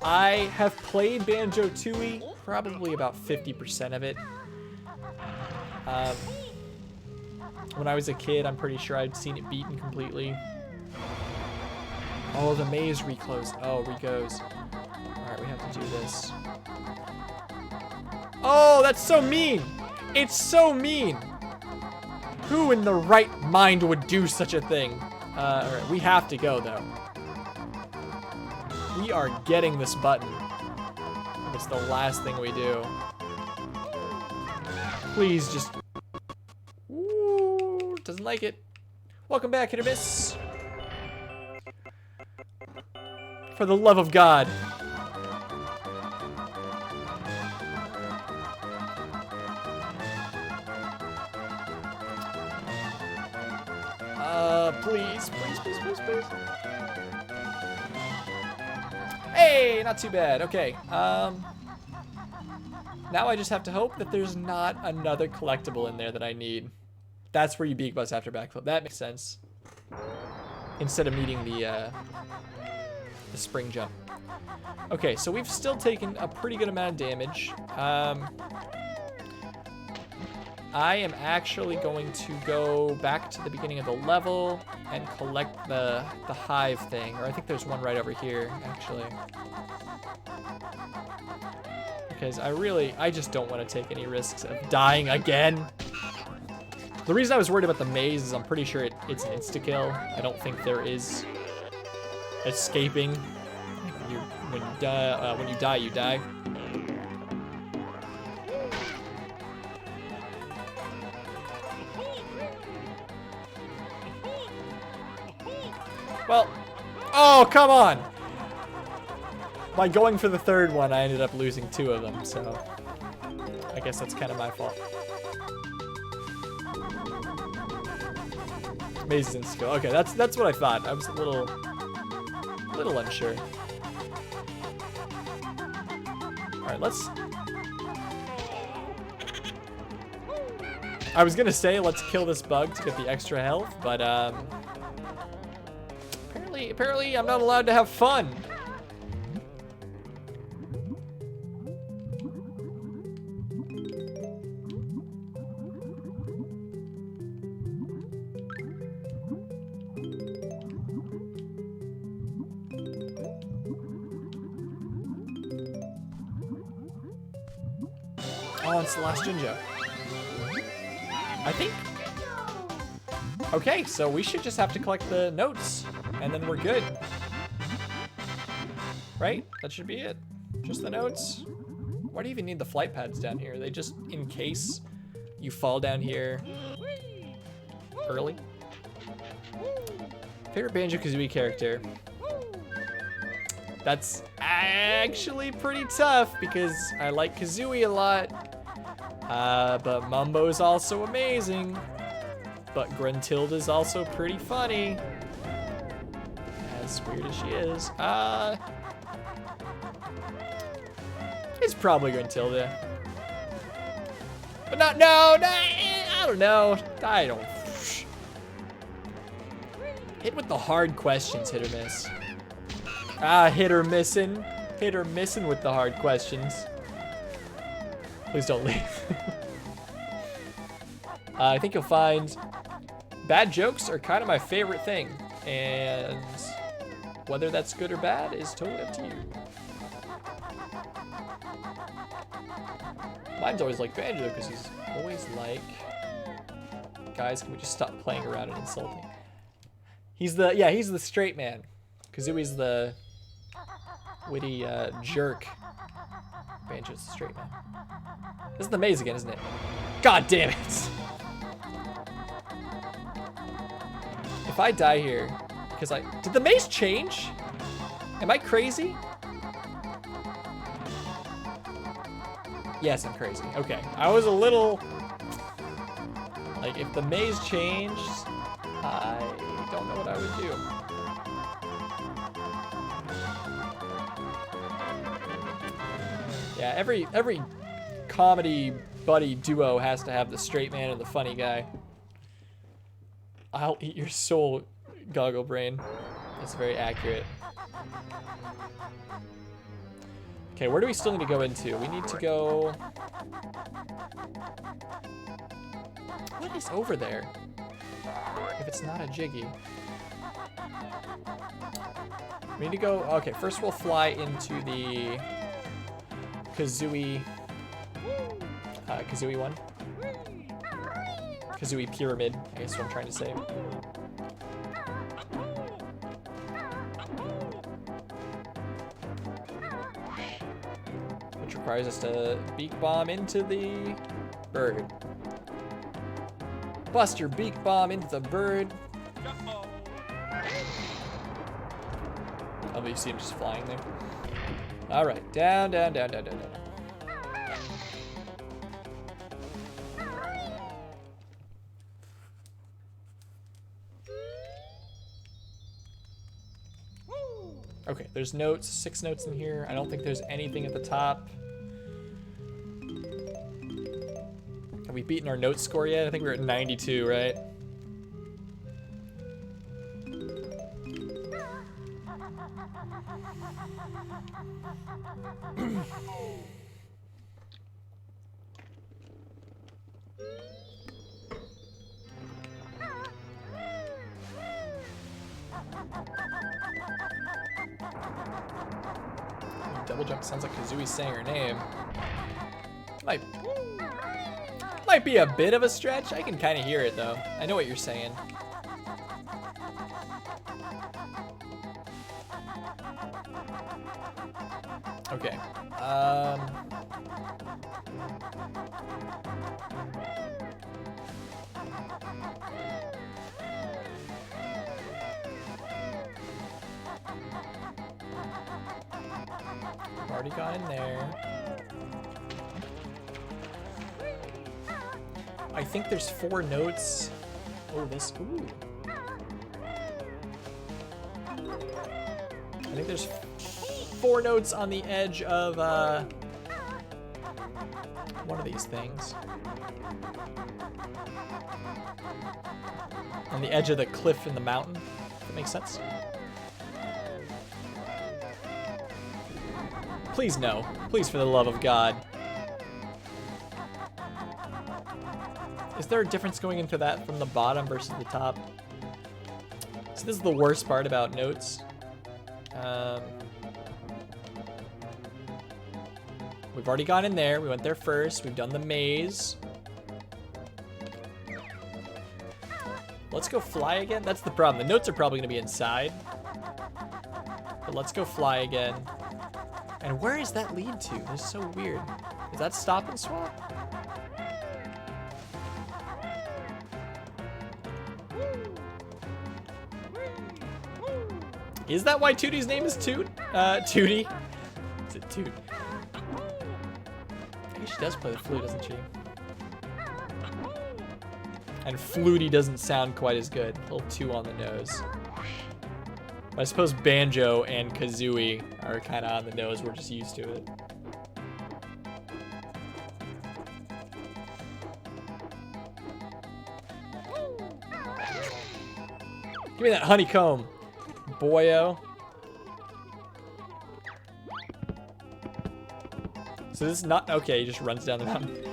Speaker 1: I have played Banjo-Tooie, probably about 50% of it. When I was a kid, I'm pretty sure I'd seen it beaten completely. Oh, the maze reclosed. Oh, re-goes. Alright, we have to do this. Oh, that's so mean! It's so mean! Who in the right mind would do such a thing? Alright, we have to go, though. We are getting this button. It's the last thing we do. Please just... Ooh, doesn't like it. Welcome back, hit or miss. For the love of God. Please, please, please, please, please. Hey, not too bad. Okay. Now I just have to hope that there's not another collectible in there that I need. That's where you beak buzz after backflip. That makes sense. Instead of needing the spring jump. Okay, so we've still taken a pretty good amount of damage. I am actually going to go back to the beginning of the level and collect the hive thing. Or I think there's one right over here, actually. because I just don't want to take any risks of dying again. The reason I was worried about the maze is I'm pretty sure it's an insta-kill. I don't think there is escaping. When you die, you die. Well, oh, come on. By going for the third one, I ended up losing 2 of them, so I guess that's kind of my fault. Maze is insta-kill. Okay, that's what I thought. I was a little unsure. All right, I was gonna say let's kill this bug to get the extra health, but apparently I'm not allowed to have fun. Oh, it's the last Jinjo. I think. Okay, so we should just have to collect the notes, and then we're good. Right? That should be it. Just the notes. Why do you even need the flight pads down here? They just in case you fall down here early. Favorite Banjo-Kazooie character? That's actually pretty tough because I like Kazooie a lot. But Mumbo's also amazing. But Gruntilda's also pretty funny. As weird as she is. It's probably Gruntilda. But I don't know. I don't. Hit with the hard questions, hit or miss. Hit or missing. Hit or missing with the hard questions. Please don't leave. I think you'll find bad jokes are kind of my favorite thing. And whether that's good or bad is totally up to you. Mine's always like Banjo because he's always like, guys, can we just stop playing around and insulting? He's the straight man. Kazooie's the witty jerk. Banjo's the straight man. This is the maze again, isn't it? God damn it! If I die here, because did the maze change? Am I crazy? Yes, I'm crazy. Okay, I was a little, like, if the maze changed, I don't know what I would do. Yeah, every comedy buddy duo has to have the straight man and the funny guy. I'll eat your soul, Goggle Brain. That's very accurate. Okay, where do we still need to go into? We need to go... What is over there? If it's not a Jiggy. We need to go... Okay, first we'll fly into the Kazooie... Kazooie one. Kazooie Pyramid, I guess is what I'm trying to say. Which requires us to beak bomb into the bird. Bust your beak bomb into the bird. Oh, but you see him just flying there. All right, down, down, down, down, down, down. Okay, there's notes, 6 notes in here. I don't think there's anything at the top. Have we beaten our note score yet? I think we're at 92, right? Double jump sounds like Kazooie saying her name. Might be a bit of a stretch. I can kind of hear it though. I know what you're saying. Okay. Already got in there. I think there's 4 notes. Oh, this. Ooh. I think there's 4 notes on the edge of one of these things. On the edge of the cliff in the mountain. If that makes sense. Please no. Please, for the love of God. Is there a difference going into that from the bottom versus the top? So this is the worst part about notes. We've already gone in there. We went there first. We've done the maze. Let's go fly again. That's the problem. The notes are probably going to be inside. But let's go fly again. And where does that lead to? This is so weird. Is that stop and swap? Is that why Tootie's name is Toot? Tootie? Is it Toot? I guess she does play the flute, doesn't she? And Flutie doesn't sound quite as good. A little too on the nose. But I suppose Banjo and Kazooie are kind of on the nose. We're just used to it. Give me that honeycomb, boyo. So this is not, okay, he just runs down the mountain.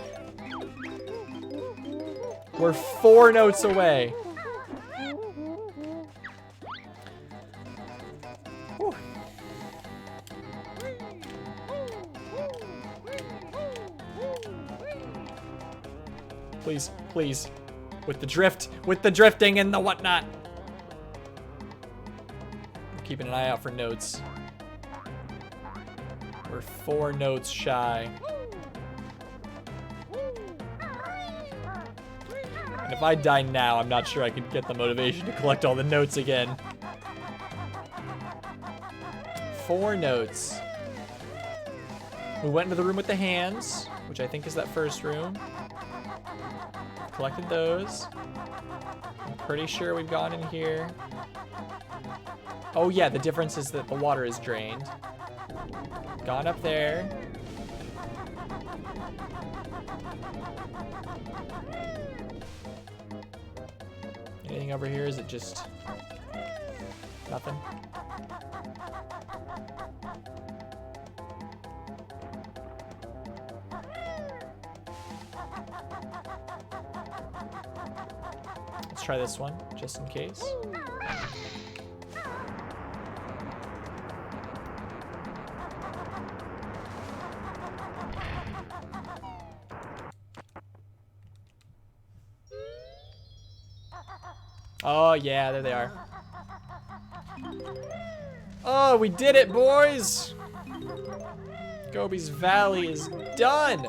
Speaker 1: We're 4 notes away. Whew. Please, please. With the drift, with the drifting and the whatnot. I'm keeping an eye out for notes. We're 4 notes shy. And if I die now, I'm not sure I can get the motivation to collect all the notes again. 4 notes. We went into the room with the hands, which I think is that first room. Collected those. I'm pretty sure we've gone in here. Oh yeah, the difference is that the water is drained. Gone up there. Anything over here? Is it just nothing? Let's try this one, just in case. Oh, yeah, there they are. Oh, we did it, boys! Gobi's Valley is done!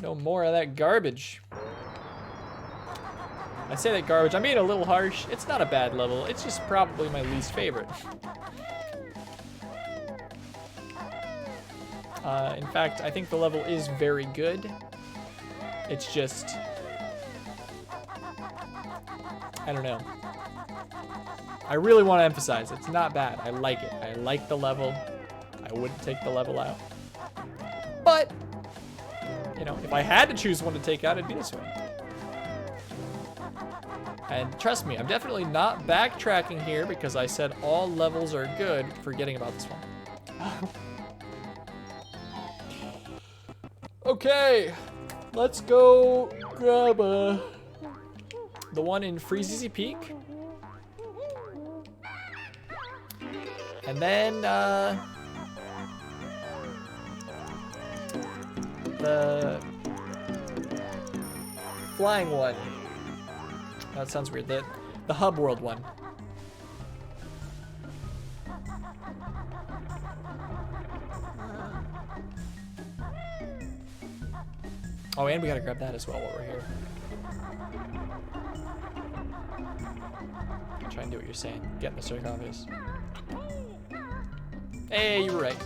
Speaker 1: No more of that garbage. I say that garbage, I'm being a little harsh. It's not a bad level, it's just probably my least favorite. In fact, I think the level is very good. It's just... I don't know. I really want to emphasize, it's not bad. I like it. I like the level. I wouldn't take the level out. But, you know, if I had to choose one to take out, it'd be this one. And trust me, I'm definitely not backtracking here because I said all levels are good, forgetting about this one. Okay, let's go grab the one in Freezy Peak. And then The flying one. Oh, that sounds weird. The hub world one. Oh, and we gotta grab that as well while we're here. Try and do what you're saying. Get in the sarcophagus. Hey, you were right.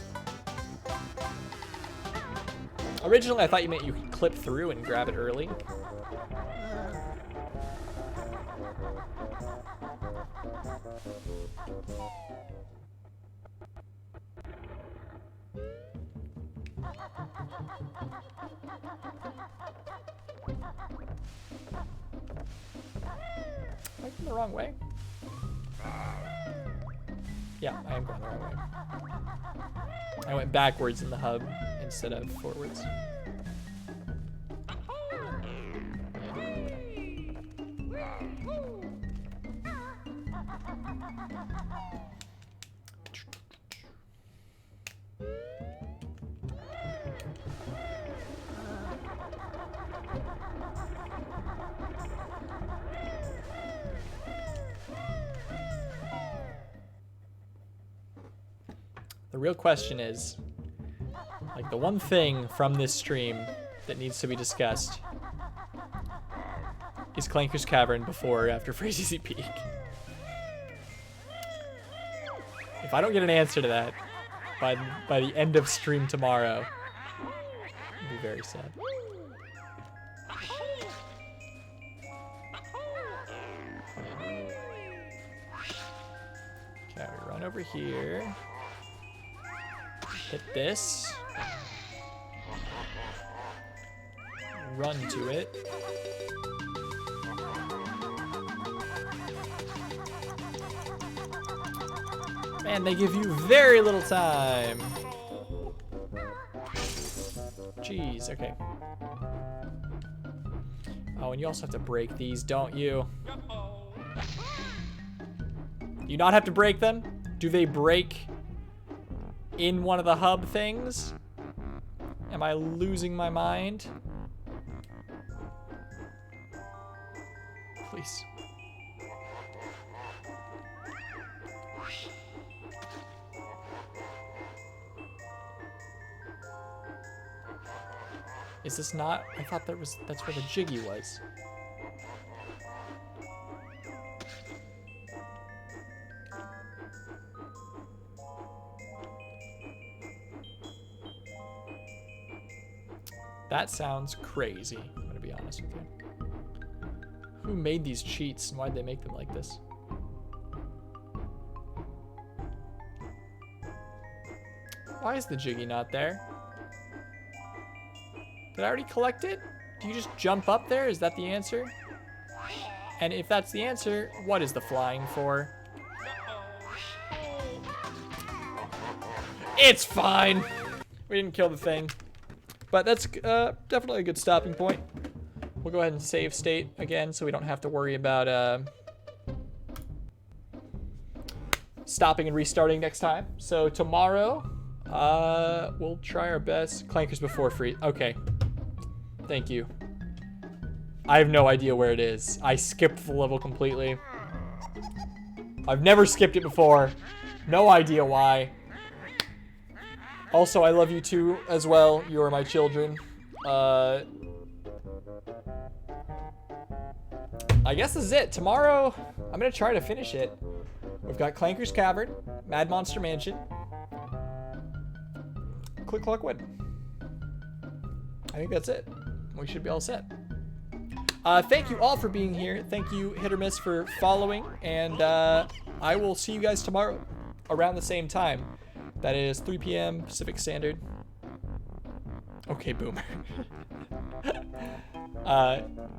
Speaker 1: Originally, I thought you meant you could clip through and grab it early. Am I going the wrong way? Yeah, I am going the wrong way. I went backwards in the hub instead of forwards. The real question is, like, the one thing from this stream that needs to be discussed is Clanker's Cavern before or after Frazee Peak. If I don't get an answer to that by the end of stream tomorrow, I'll be very sad. Okay, we run over here. Hit this. Run to it. Man, they give you very little time. Jeez, okay. Oh, and you also have to break these, don't you? Do you not have to break them? Do they break in one of the hub things? Am I losing my mind? Please. Is this not? I thought that's where the Jiggy was. That sounds crazy, I'm gonna be honest with you. Who made these cheats and why'd they make them like this? Why is the Jiggy not there? Did I already collect it? Do you just jump up there? Is that the answer? And if that's the answer, what is the flying for? It's fine. We didn't kill the thing. But that's definitely a good stopping point. We'll go ahead and save state again so we don't have to worry about stopping and restarting next time. So tomorrow, we'll try our best. Clankers before free. Okay. Thank you. I have no idea where it is. I skipped the level completely. I've never skipped it before. No idea why. Also, I love you too as well. You are my children. I guess this is it. Tomorrow, I'm gonna try to finish it. We've got Clanker's Cavern, Mad Monster Mansion, Click Clock Wood. I think that's it. We should be all set. Thank you all for being here. Thank you, Hit or Miss, for following. And I will see you guys tomorrow around the same time. That is 3 p.m. Pacific Standard. Okay, boomer.